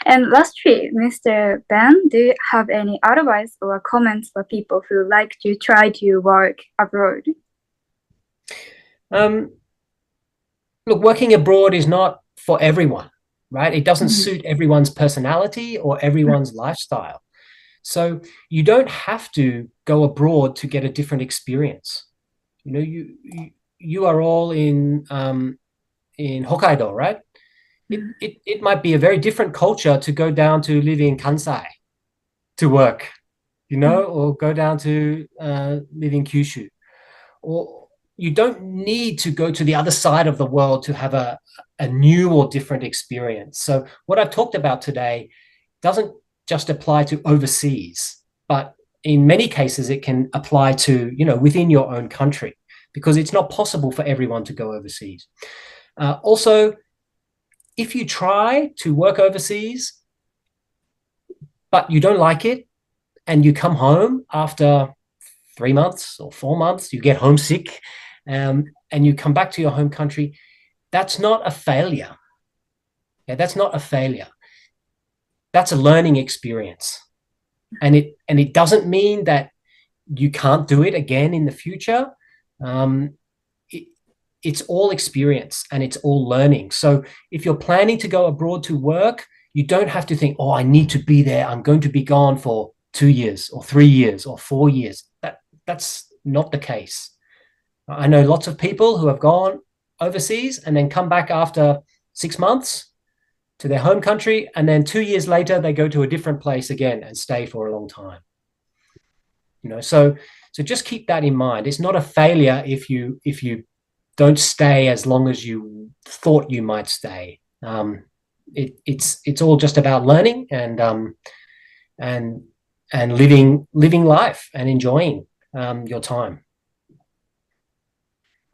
And lastly, Mr. Ben, do you have any advice or comments for people who like to try to work abroad? Look, working abroad is not for everyone, right? It doesn't suit everyone's personality or everyone's lifestyle. So you don't have to go abroad to get a different experience. You know, you are all in Hokkaido, right? It might be a very different culture to go down to live in Kansai to work, you know, or go down to live in Kyushu. Or you don't need to go to the other side of the world to have a new or different experience. So what I've talked about today doesn't just apply to overseas, but in many cases it can apply to, you know, within your own country, because it's not possible for everyone to go overseas. Also, if you try to work overseas, but you don't like it, and you come home after 3 months or 4 months, you get homesick, and you come back to your home country, that's not a failure. Yeah, that's not a failure. That's a learning experience. And it doesn't mean that you can't do it again in the future. It's all experience and it's all learning. So if you're planning to go abroad to work, you don't have to think, oh, I need to be there. I'm going to be gone for 2 years or 3 years or 4 years. That's not the case. I know lots of people who have gone overseas and then come back after 6 months to their home country, and then 2 years later they go to a different place again and stay for a long time. You know, so just keep that in mind. It's not a failure if you don't stay as long as you thought you might stay. It's all just about learning and living life and enjoying your time.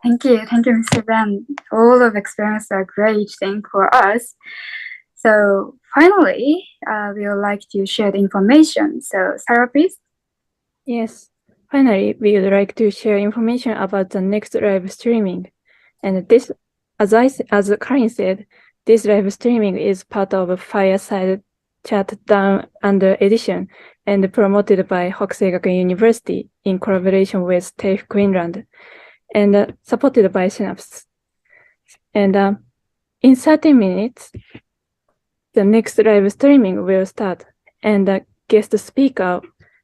Thank you, Mr. Ben. All of experience are great thing for us. So finally, we would like to share the information. So Sarah, please. Yes. Finally, we would like to share information about the next live streaming. And this, as Karin said, this live streaming is part of a Fireside Chat Down Under edition and promoted by Hokusei Gakuin University in collaboration with TAFE Queensland and supported by Synapse. And in 30 minutes, the next live streaming will start, and the guest speaker,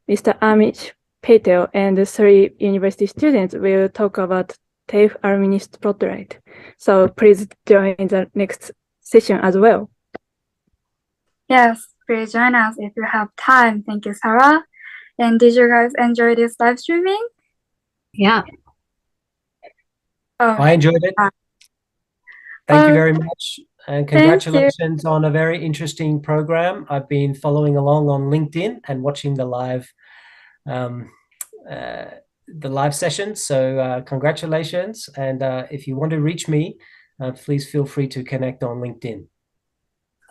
Mr. Amish Patel, and 3 university students will talk about TAFE Alumni Spotlight. So please join the next session as well. Yes, please join us if you have time. Thank you, Sarah. And did you guys enjoy this live streaming? Yeah. Oh, I enjoyed it. Thank you very much. And congratulations on a very interesting program. I've been following along on LinkedIn and watching the live sessions. So congratulations. And if you want to reach me, please feel free to connect on LinkedIn.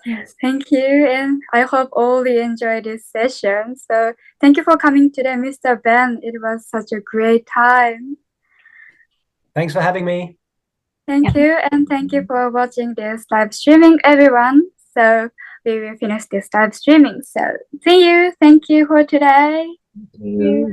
Yes, thank you. And I hope all you enjoyed this session. So thank you for coming today, Mr. Ben. It was such a great time. Thanks for having me. Thank you. And thank you for watching this live streaming, everyone. So we will finish this live streaming. So see you. Thank you for today. Yeah.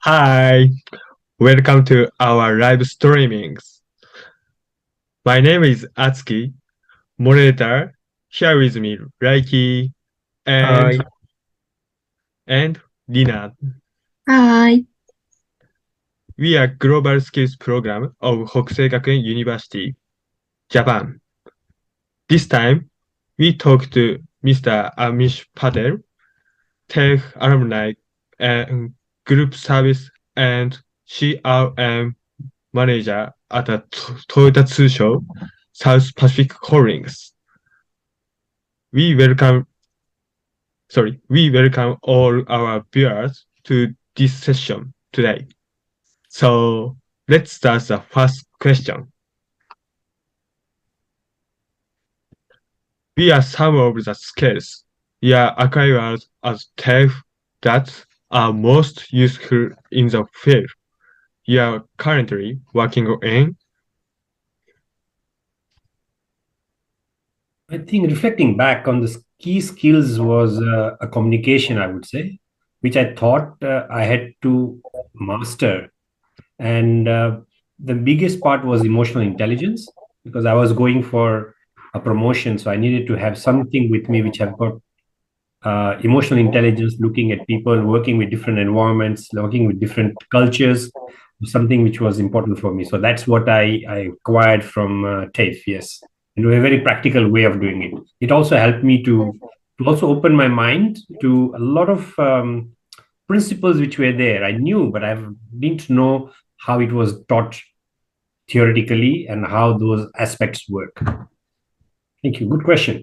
Hi, welcome to our live streamings. My name is Atsuki, moderator. Here with me, Raiki Hi. and Lina. Hi. We are Global Skills Program of Hokusei Gakuen University, Japan. This time, we talked to Mr. Amish Patel, TAFE alumni and group service and CRM manager at the Toyota Tsusho South Pacific Holdings. We welcome all our viewers to this session today. So let's start the first question. We are some of the skills we are acquired as TAFE that are most useful in the field you are currently working in. I think reflecting back on the key skills was a communication, I would say, which I thought I had to master. And the biggest part was emotional intelligence, because I was going for a promotion. So I needed to have something with me which have got emotional intelligence, looking at people, working with different environments, working with different cultures, something which was important for me. So that's what I acquired from TAFE, yes. And a very practical way of doing it. It also helped me to also open my mind to a lot of principles which were there. I knew, but I didn't know how it was taught theoretically and how those aspects work. Thank you. Good question.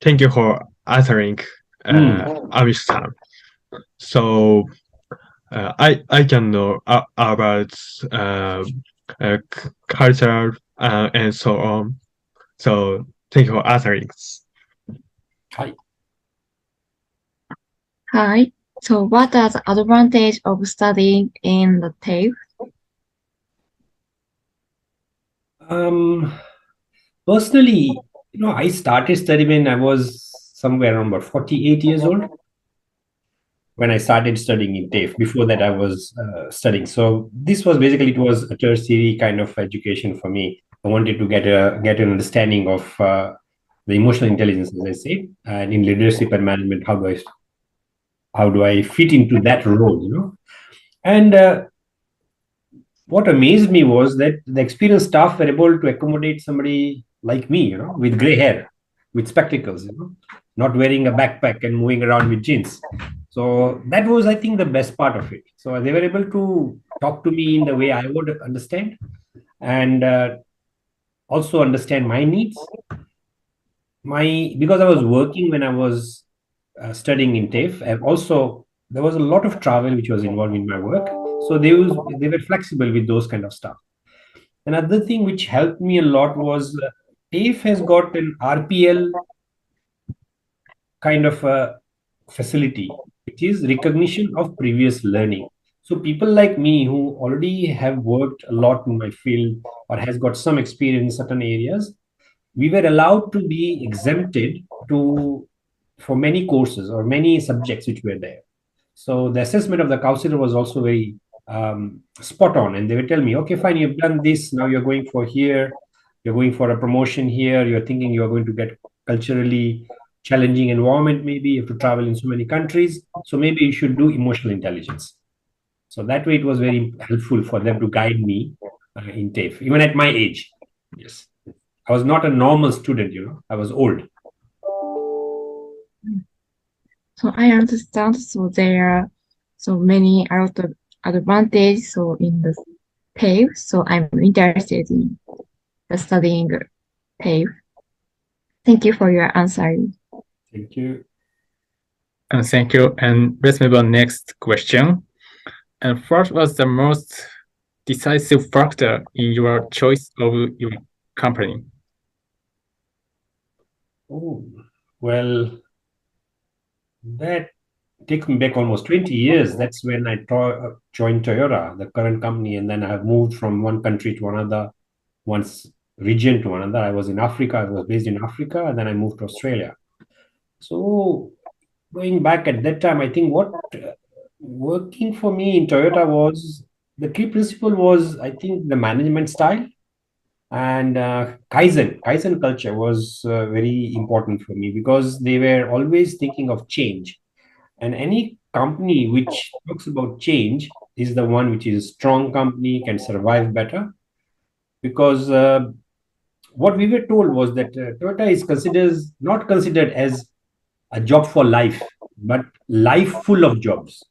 Thank you for answering, Amish-san. So I can know about culture and so on. So thank you for answering. Hi. Hi. So what are the advantages of studying in the TAFE? Personally, I started studying when I was somewhere around about 48 years old. When I started studying in TAFE. Before that, I was studying. So this was basically, it was a tertiary kind of education for me. I wanted to get an understanding of the emotional intelligence, as I say, and in leadership and management, how do I fit into that role, And what amazed me was that the experienced staff were able to accommodate somebody like me, with gray hair, with spectacles, not wearing a backpack and moving around with jeans. So that was, I think, the best part of it. So they were able to talk to me in the way I would understand, and also understand my needs. Because I was working when I was studying in TAFE, and also there was a lot of travel which was involved in my work. So they were flexible with those kind of stuff. Another thing which helped me a lot was TAFE has got an RPL kind of a facility, which is recognition of previous learning. So people like me who already have worked a lot in my field or has got some experience in certain areas, we were allowed to be exempted for many courses or many subjects which were there. So the assessment of the counselor was also very spot on, and they would tell me, okay, fine, you've done this, now you're going for here, you're going for a promotion here, you're thinking you're going to get culturally challenging environment, maybe you have to travel in so many countries, so maybe you should do emotional intelligence. So that way it was very helpful for them to guide me in TAFE, even at my age. Yes, I was not a normal student, I was old. So I understand. So there are so many advantages so in the TAFE. So I'm interested in the studying TAFE. Thank you for your answer. Thank you. And thank you. And let's move on next question. And what was the most decisive factor in your choice of your company? Oh, well, that takes me back almost 20 years. That's when I joined Toyota, the current company, and then I have moved from one country to another, one region to another. I was in Africa. I was based in Africa, and then I moved to Australia. So going back at that time, I think what working for me in Toyota was the key principle was, I think, the management style and Kaizen culture was very important for me because they were always thinking of change. And any company which talks about change is the one which is a strong company, can survive better. Because what we were told was that Toyota is not considered as a job for life, but life full of jobs.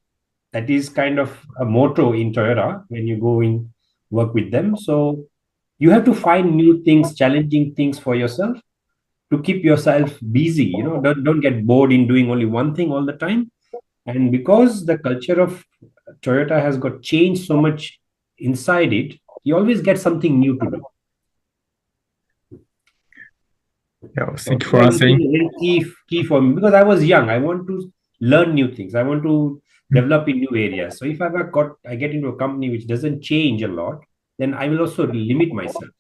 That is kind of a motto in Toyota when you go in work with them. So you have to find new things, challenging things for yourself to keep yourself busy. Don't get bored in doing only one thing all the time. And because the culture of Toyota has got changed so much inside it, you always get something new to do. Yeah, So thank you that for was, I think, answering. a very key for me because I was young. I want to learn new things. I want to develop in new areas. So if I get into a company which doesn't change a lot, then I will also limit myself.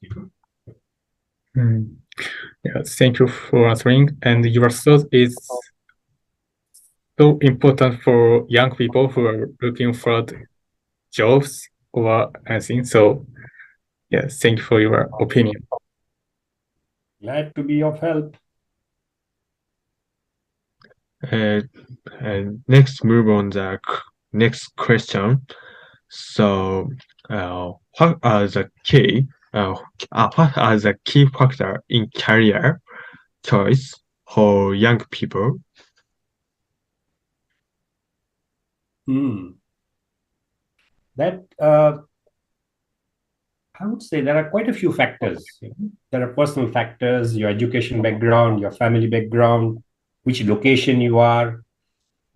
Mm. Yeah, thank you for answering. And your thought is so important for young people who are looking for the jobs or anything. So, yeah, thank you for your opinion. Glad to be of help. And next, move on the next question. So, what are the key factor in career choice for young people? That I would say there are quite a few factors. There are personal factors, your education background, your family background, which location you are.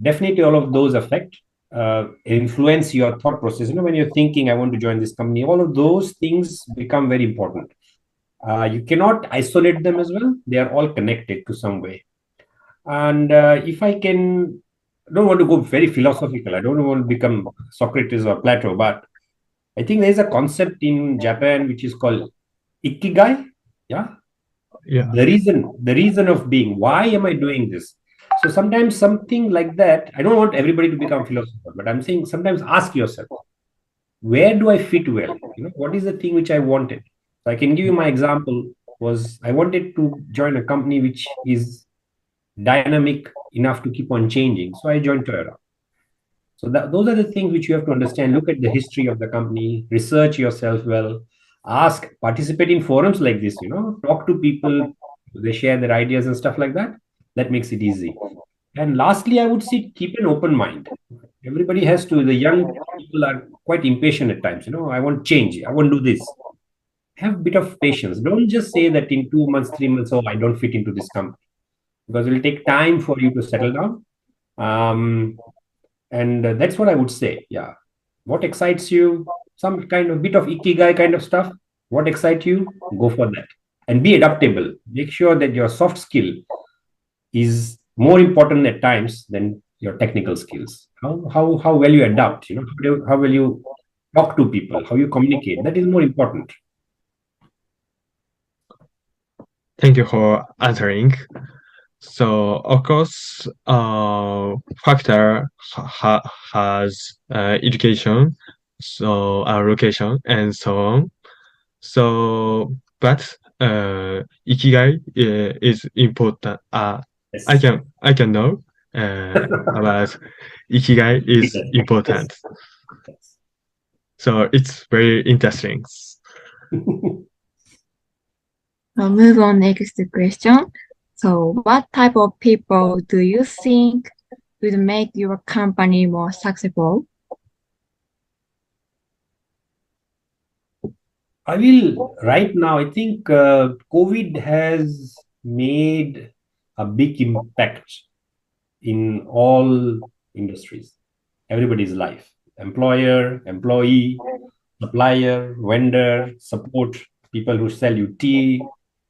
Definitely, all of those influence your thought process. When you're thinking, I want to join this company, all of those things become very important. You cannot isolate them as well. They are all connected to some way. And if I don't want to go very philosophical. I don't want to become Socrates or Plato, but I think there's a concept in Japan which is called ikigai. Yeah. Yeah. The reason of being. Why am I doing this? So sometimes something like that, I don't want everybody to become philosopher, but I'm saying sometimes ask yourself, where do I fit well? What is the thing which I wanted? So I can give you my example was I wanted to join a company which is dynamic enough to keep on changing. So I joined Toyota. So those are the things which you have to understand. Look at the history of the company, research yourself well, participate in forums like this, talk to people, they share their ideas and stuff like that. That makes it easy. And lastly, I would say keep an open mind. Everybody the young people are quite impatient at times. I want change. I want to do this. Have a bit of patience. Don't just say that in 2 months, 3 months, oh, I don't fit into this company. Because it will take time for you to settle down. And that's what I would say. Yeah. What excites you? Some kind of bit of ikigai kind of stuff. What excites you? Go for that. And be adaptable. Make sure that your soft skill is more important at times than your technical skills. How well you adapt, how will you talk to people, how you communicate. That is more important. Thank you for answering. So, of course, factor has education, so location, and so on. So, but ikigai is important. Yes. I can know about ikigai is important. Yes. So it's very interesting. I'll move on next question. So what type of people do you think would make your company more successful? Right now, I think COVID has made a big impact in all industries, everybody's life, employer, employee, supplier, vendor, support, people who sell you tea,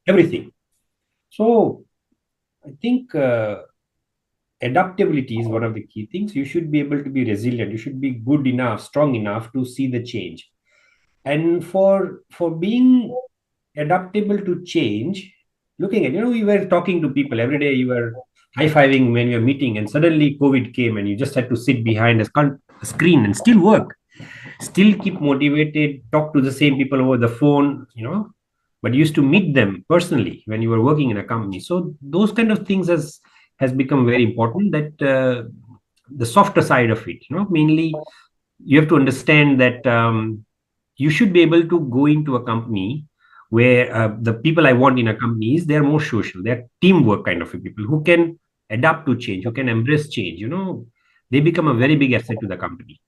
everything. So I think adaptability is one of the key things. You should be able to be resilient. You should be good enough, strong enough to see the change. And for being adaptable to change, looking at, we were talking to people every day. You were high-fiving when you're meeting, and suddenly COVID came and you just had to sit behind a screen and still work, still keep motivated, talk to the same people over the phone, but you used to meet them personally when you were working in a company. So those kind of things has become very important, that the softer side of it, mainly you have to understand that you should be able to go into a company where the people I want in a company is they're more social, they're teamwork kind of people who can adapt to change, who can embrace change. They become a very big asset to the company.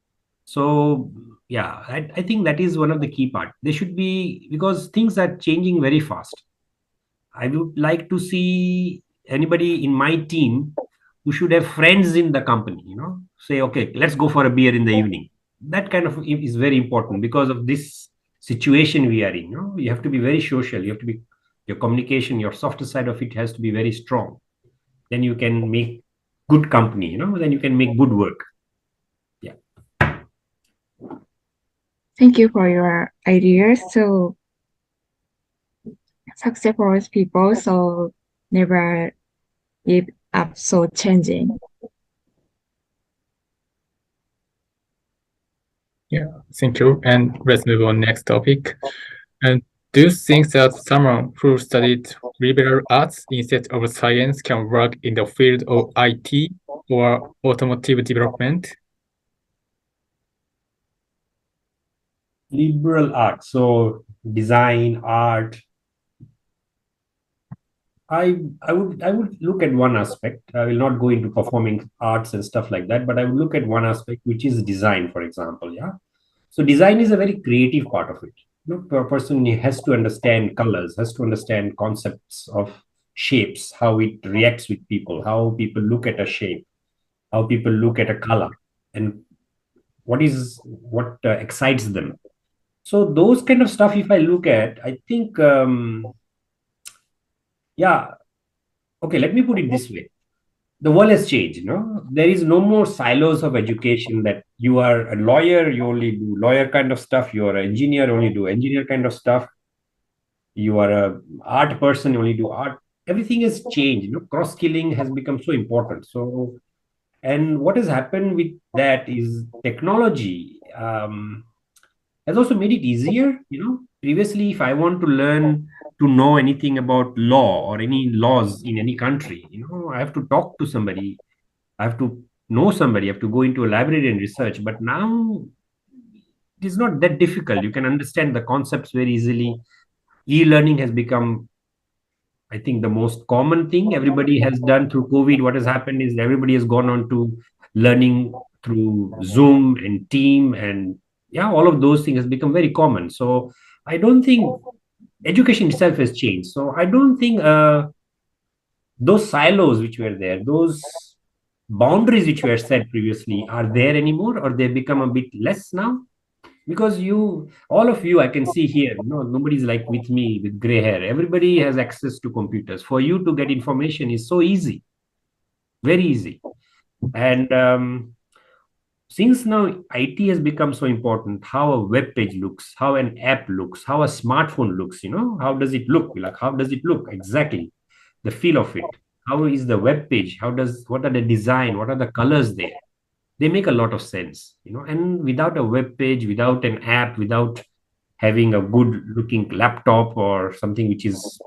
So yeah, I think that is one of the key part. They should be, because things are changing very fast. I would like to see anybody in my team who should have friends in the company, say, okay, let's go for a beer in the evening. That kind of is very important because of this situation we are in. You have to be very social. You have to be, your communication, your softer side of it has to be very strong. Then you can make good company, then you can make good work. Yeah. Thank you for your ideas. So successful people, so never give up, so changing. Yeah, thank you. And let's move on next topic. And do you think that someone who studied liberal arts instead of science can work in the field of IT or automotive development? Liberal art, so design, art. I would look at one aspect. I will not go into performing arts and stuff like that, but I would look at one aspect, which is design, for example. Yeah. So design is a very creative part of it. A person has to understand colors, has to understand concepts of shapes, how it reacts with people, how people look at a shape, how people look at a color, and what excites them. So those kind of stuff, if I look at, I think, yeah, okay, let me put it this way. The world has changed, There is no more silos of education that you are a lawyer, you only do lawyer kind of stuff. You are an engineer, only do engineer kind of stuff. You are a art person, you only do art. Everything has changed, Cross-skilling has become so important. So, and what has happened with that is technology has also made it easier. Previously, if I want to learn to know anything about law or any laws in any country, I have to talk to somebody, I have to know somebody, I have to go into a library and research. But now it is not that difficult. You can understand the concepts very easily. E-learning has become, I think, the most common thing everybody has done through COVID. What has happened is everybody has gone on to learning through Zoom and Team, and yeah, all of those things has become very common. So I don't think education itself has changed. So I don't think those silos which were there, those boundaries which were set previously are there anymore, or they become a bit less now. Because all of you, I can see here, nobody's like with me with gray hair. Everybody has access to computers. For you to get information is so easy, very easy. And since now IT has become so important, how a web page looks, how an app looks, how a smartphone looks, how does it look? Like, how does it look exactly? The feel of it. How is the web page? What are the design? What are the colors there? They make a lot of sense, and without a web page, without an app, without having a good looking laptop or something which is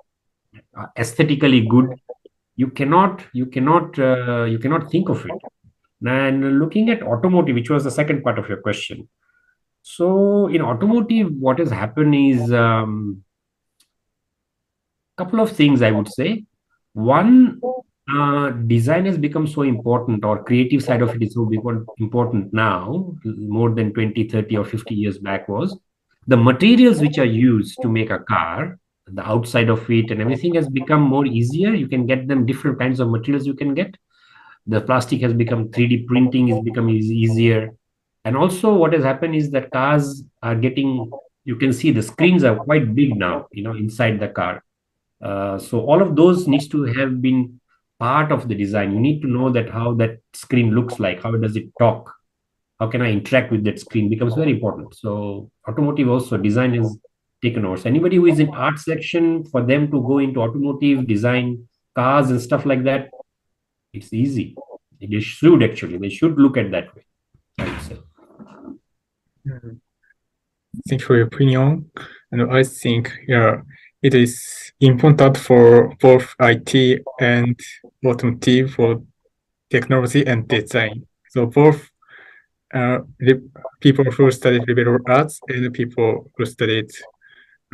aesthetically good, you cannot think of it. And looking at automotive, which was the second part of your question. So in automotive, what has happened is couple of things, I would say. One, design has become so important, or creative side of it is so important now, more than 20, 30 or 50 years back, was the materials which are used to make a car, the outside of it and everything has become more easier. You can get them, different kinds of materials you can get. The plastic has become 3D printing is becoming easier. And also what has happened is that cars are getting, you can see the screens are quite big now, inside the car. So all of those needs to have been part of the design. You need to know that how that screen looks like, how does it talk, how can I interact with that screen becomes very important. So automotive also design is taken over. So anybody who is in art section, for them to go into automotive design, cars and stuff like that, It's easy. They should actually. They should look at that way, I would say. Thank you for your opinion. And I think, yeah, it is important for both IT and automotive for technology and design. So both people who studied liberal arts and people who studied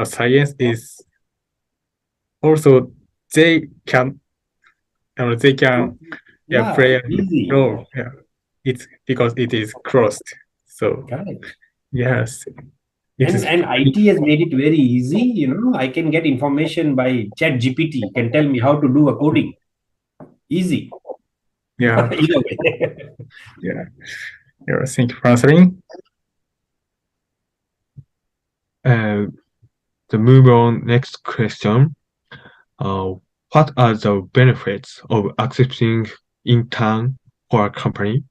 science is also they can Yeah, play a easy. role. Yeah, it's because it is crossed. So Correct. yes, it is. And IT has made it very easy. You know, I can get information by Chat GPT. Can tell me how to do a coding. Easy. Yeah, Either way. yeah. Yeah, thank you for answering. To move on, next question. What are the benefits of accepting intern for a company?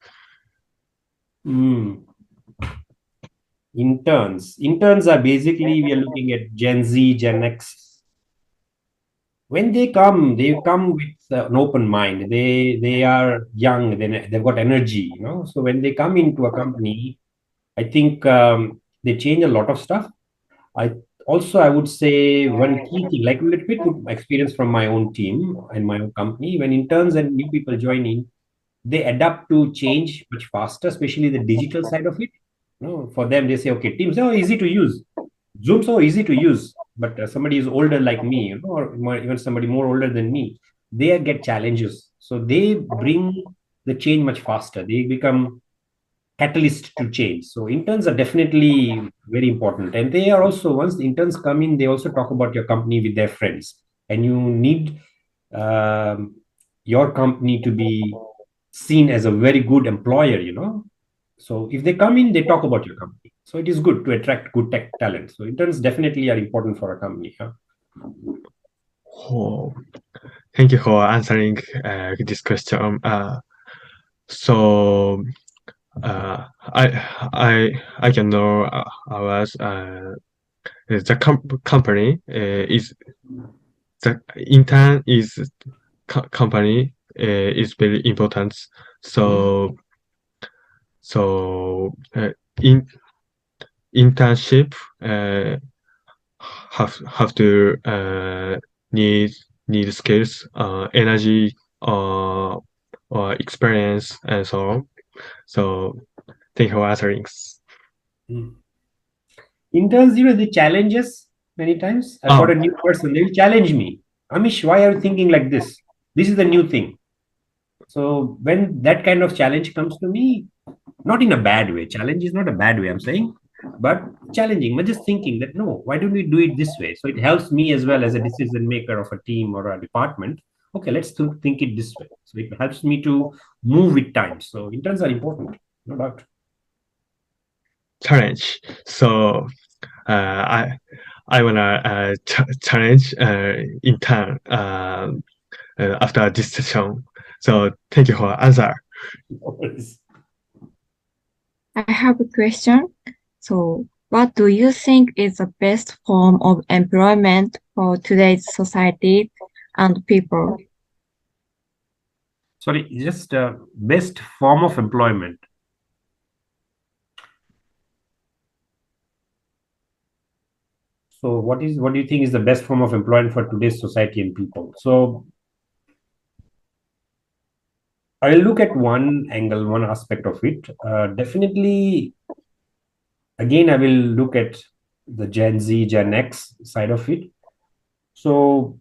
Interns are basically, we are looking at Gen Z, Gen X. When they come with an open mind. They are young, they've got energy, you know. So when they come into a company, I think they change a lot of stuff. I would say one key thing, like a little bit experience from my own team and my own company. When interns and new people join in, they adapt to change much faster, especially the digital side of it. You know, for them, they say, okay, Teams are easy to use, Zoom so easy to use. But somebody is older like me, you know, or even somebody more older than me, they get challenges. So they bring the change much faster. They become catalyst to change. So interns are definitely very important. And they are also, once the interns come in, they also talk about your company with their friends. And you need your company to be seen as a very good employer, you know. So if they come in, they talk about your company. So it is good to attract good tech talent. So interns definitely are important for a company. Huh? Oh, thank you for answering this question. So I can know ours. The company is the intern is company is very important. So in internship have to need skills, energy, or experience, and so on. So thank you for answering. Interns, you know, they challenge us many times. I've got a new person, they will challenge me. Amish, why are you thinking like this? This is the new thing. So when that kind of challenge comes to me, not in a bad way, challenge is not a bad way, I'm saying, but challenging, but just thinking that, no, why don't we do it this way? So it helps me as well as a decision maker of a team or a department. Okay, let's think it this way. So it helps me to move with time. So interns are important, no doubt. Challenge. So I wanna challenge intern after this session. So thank you for answer. I have a question. So, what do you think is the best form of employment for today's society and people? Sorry, just best form of employment. So what do you think is the best form of employment for today's society and people? So I'll look at one angle, one aspect of it. Definitely, again, I will look at the Gen Z, Gen X side of it. So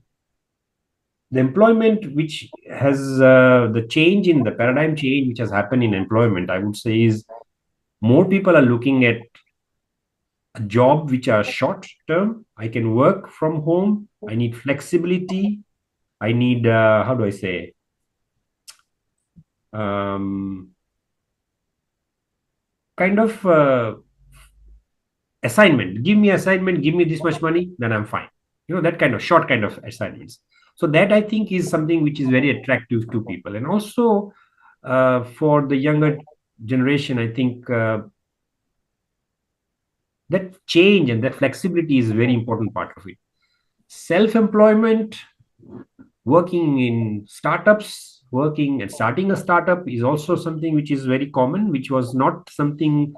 the employment which has the change in the paradigm change which has happened in employment, I would say, is more people are looking at a job which are short term. I can work from home. I need flexibility. I need, how do I say, kind of assignment. Give me assignment, give me this much money, then I'm fine. You know, that kind of short kind of assignments. So that I think is something which is very attractive to people. And also for the younger generation, I think that change and that flexibility is a very important part of it. Self-employment, working in startups, working and starting a startup is also something which is very common, which was not something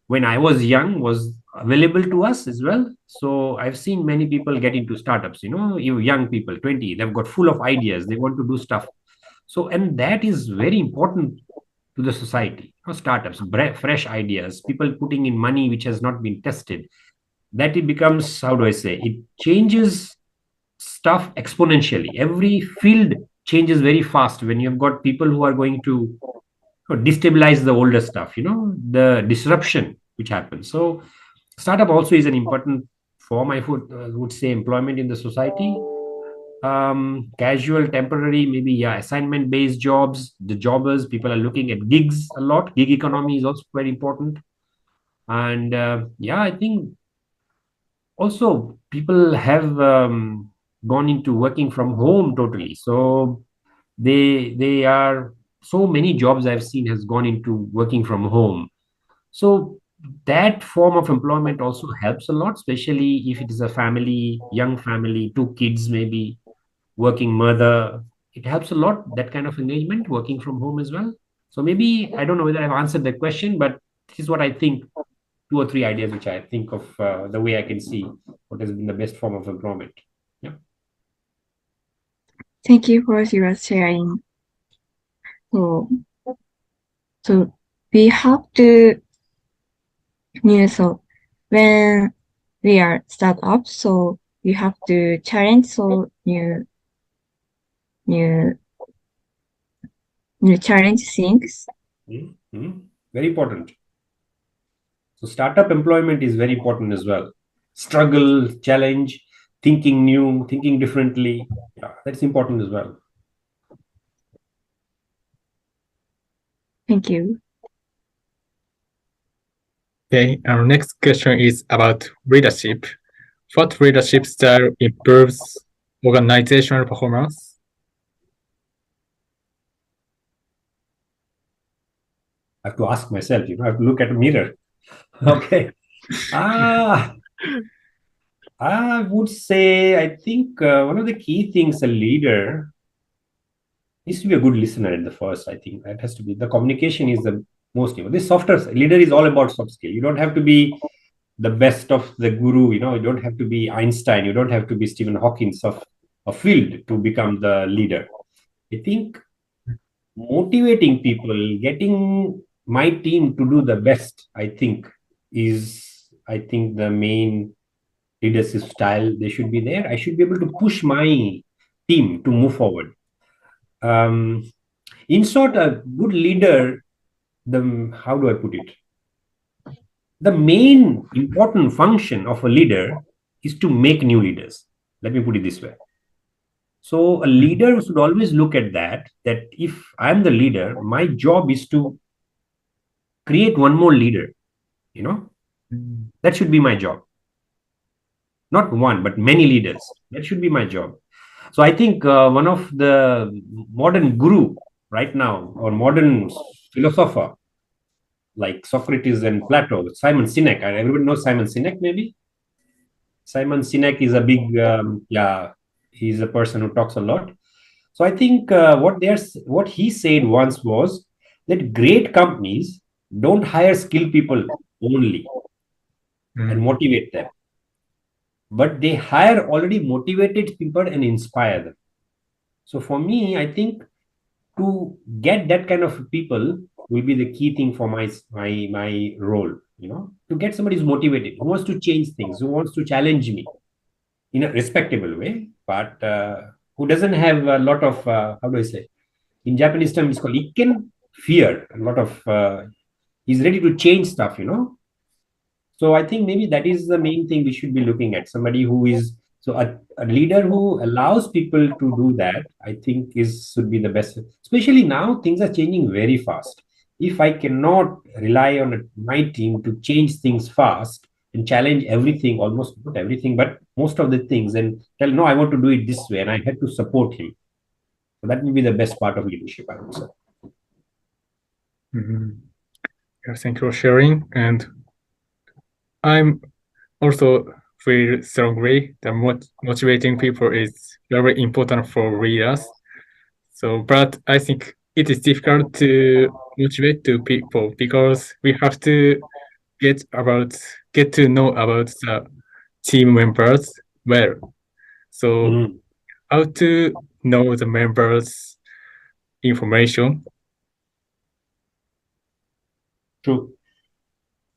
when I was young was available to us as well. So I've seen many people get into startups, young people, 20, they've got full of ideas, they want to do stuff. So, and that is very important to the society. Startups, fresh ideas, people putting in money which has not been tested. That it becomes, how do I say, it changes stuff exponentially. Every field changes very fast when you've got people who are going to destabilize the older stuff, the disruption which happens. So startup also is an important form, I would say, employment in the society. Casual, temporary, maybe assignment based jobs, the jobbers, people are looking at gigs a lot. Gig economy is also very important. And I think also people have gone into working from home totally. So they are, so many jobs I've seen has gone into working from home. So that form of employment also helps a lot, especially if it is a family, young family, 2 kids, maybe working mother. It helps a lot, that kind of engagement, working from home as well. So maybe, I don't know whether I've answered the question, but this is what I think, 2 or 3 ideas which I think of the way I can see what has been the best form of employment. Yeah. Thank you for your sharing. So we have to, so when we are startup, so we have to challenge new challenge things. Very important. So startup employment is very important as well. Struggle, challenge, thinking new, thinking differently. Yeah, that's important as well. Thank you. Okay, our next question is about leadership. What leadership style improves organizational performance? I have to ask myself, I have to look at a mirror. Okay. I would say, I think one of the key things a leader needs to be a good listener at the first. I think that has to be, the communication is the most important. This softer leader is all about soft skill. You don't have to be the best of the guru, you don't have to be Einstein, you don't have to be Stephen Hawking of a field to become the leader. I think motivating people, getting my team to do the best, I think the main leadership style they should be there. I should be able to push my team to move forward. In short, a good leader, how do I put it? The main important function of a leader is to make new leaders. Let me put it this way. So a leader should always look at that if I'm the leader, my job is to create one more leader, that should be my job. Not one, but many leaders. That should be my job. So I think one of the modern guru right now, or modern philosopher, like Socrates and Plato, Simon Sinek. Everybody knows Simon Sinek, maybe? Simon Sinek is a big, he's a person who talks a lot. So I think what he said once was that great companies don't hire skilled people only and motivate them, but they hire already motivated people and inspire them. So for me, I think to get that kind of people will be the key thing for my role, to get somebody who's motivated, who wants to change things, who wants to challenge me in a respectable way, but who doesn't have a lot of, how do I say, in Japanese term, it's called ikken, fear, a lot of, he's ready to change stuff, So I think maybe that is the main thing we should be looking at. Somebody who is, so a leader who allows people to do that, I think should be the best. Especially now, things are changing very fast. If I cannot rely on my team to change things fast and challenge everything, almost not everything, but most of the things, and tell, no, I want to do it this way, and I had to support him. So that will be the best part of leadership, I would say. Yeah, thank you for sharing. And I'm also feel strongly that motivating people is very important for leaders. So, but I think it is difficult to motivate to people because we have to get to know about the team members well. So how to know the members' information? True.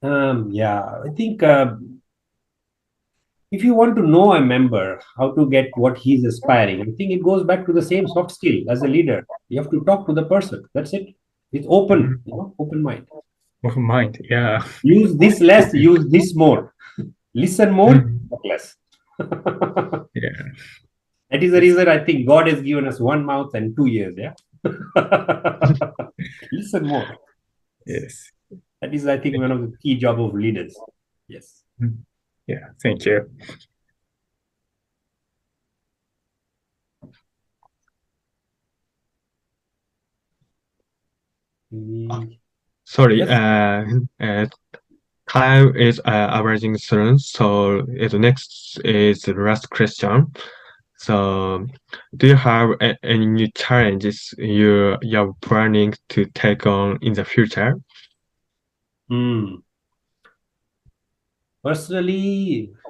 Yeah, I think if you want to know a member, how to get what he's aspiring, I think it goes back to the same soft skill as a leader. You have to talk to the person. That's it. It's open, open mind. Open mind, yeah. Use this less, use this more. Listen more, talk less. Yeah. That is the reason I think God has given us one mouth and 2 ears. Yeah. Listen more. Yes. That is, I think, one of the key job of leaders. Yes. Yeah. Thank you. Sorry, Yes. time is averaging soon, so the next is the last question. So, do you have any new challenges you're planning to take on in the future? Personal,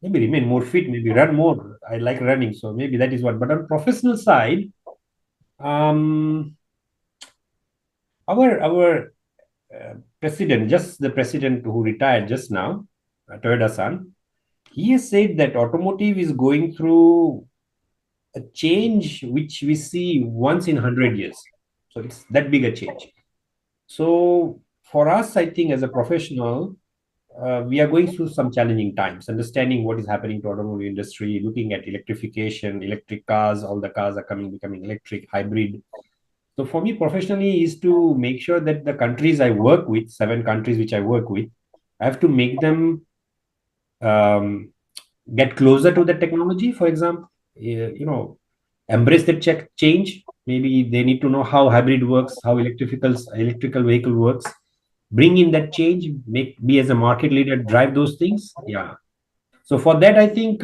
maybe remain more fit, maybe run more. I like running, so maybe that is what. But on professional side, our president, just the president who retired just now, Toyoda-san, he has said that automotive is going through a change which we see once in 100 years. So it's that big a change. So for us, I think as a professional, we are going through some challenging times, understanding what is happening to automobile industry, looking at electrification, electric cars, all the cars are becoming electric, hybrid. So for me professionally is to make sure that the countries I work with, 7 countries which I work with, I have to make them get closer to the technology. For example, embrace that change. Maybe they need to know how hybrid works, how electrical vehicle works. Bring in that change, be as a market leader, drive those things. Yeah. So for that, I think,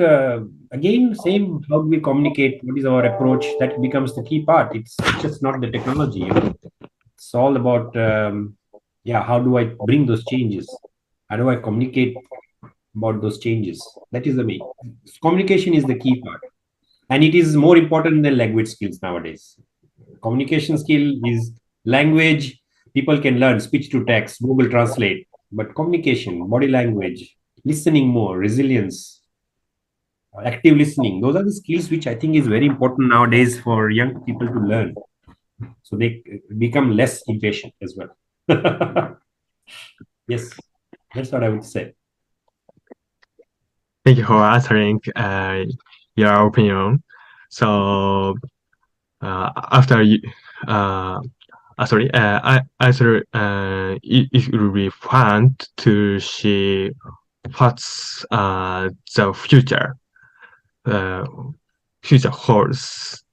again, same, how do we communicate? What is our approach? That becomes the key part. It's just not the technology. It's all about, how do I bring those changes? How do I communicate about those changes? That is the main. Communication is the key part. And it is more important than language skills nowadays. Communication skill is language. People can learn speech to text, Google Translate, but communication, body language, listening more, resilience, active listening, those are the skills which I think is very important nowadays for young people to learn. So they become less impatient as well. Yes, that's what I would say. Thank you for answering your opinion. So after you, it will be fun to see what's the future holds.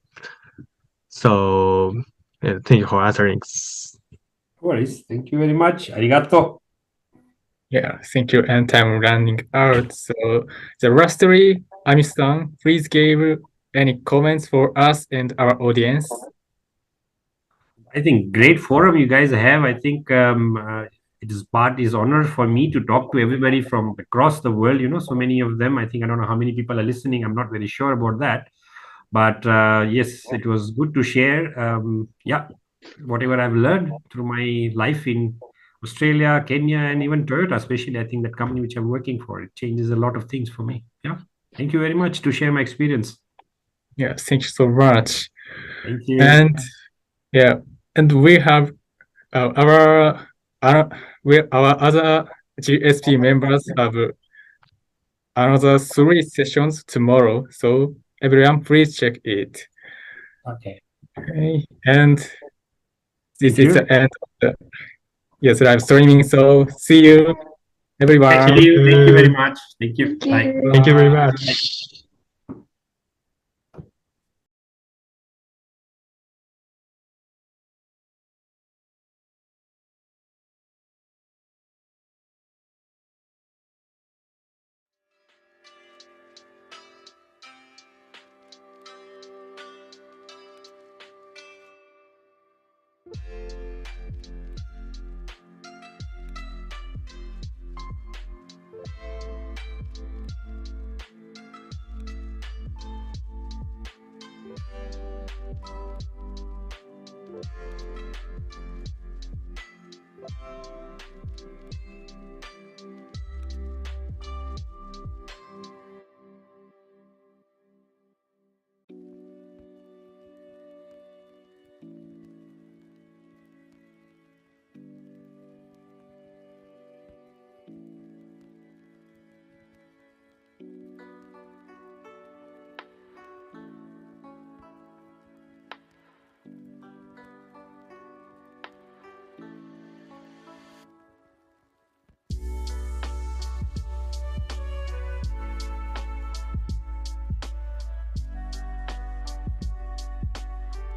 So thank you for answering. No worries. Thank you very much. Arigato. Yeah, thank you. And time running out. So lastly, Ami-san, please give any comments for us and our audience. I think great forum you guys have. I think it is honor for me to talk to everybody from across the world. So many of them. I think I don't know how many people are listening. I'm not very sure about that. But yes, it was good to share. Whatever I've learned through my life in Australia, Kenya, and even Toyota, especially. I think that company which I'm working for, it changes a lot of things for me. Yeah. Thank you very much to share my experience. Yeah, thank you so much. Thank you. And yeah, and we have our other GSP members have another 3 sessions tomorrow. So everyone, please check it. Okay. And this is the end of the live streaming. So see you, everyone. Thank you very much. Thank you. Thank you. Bye. Thank you very much.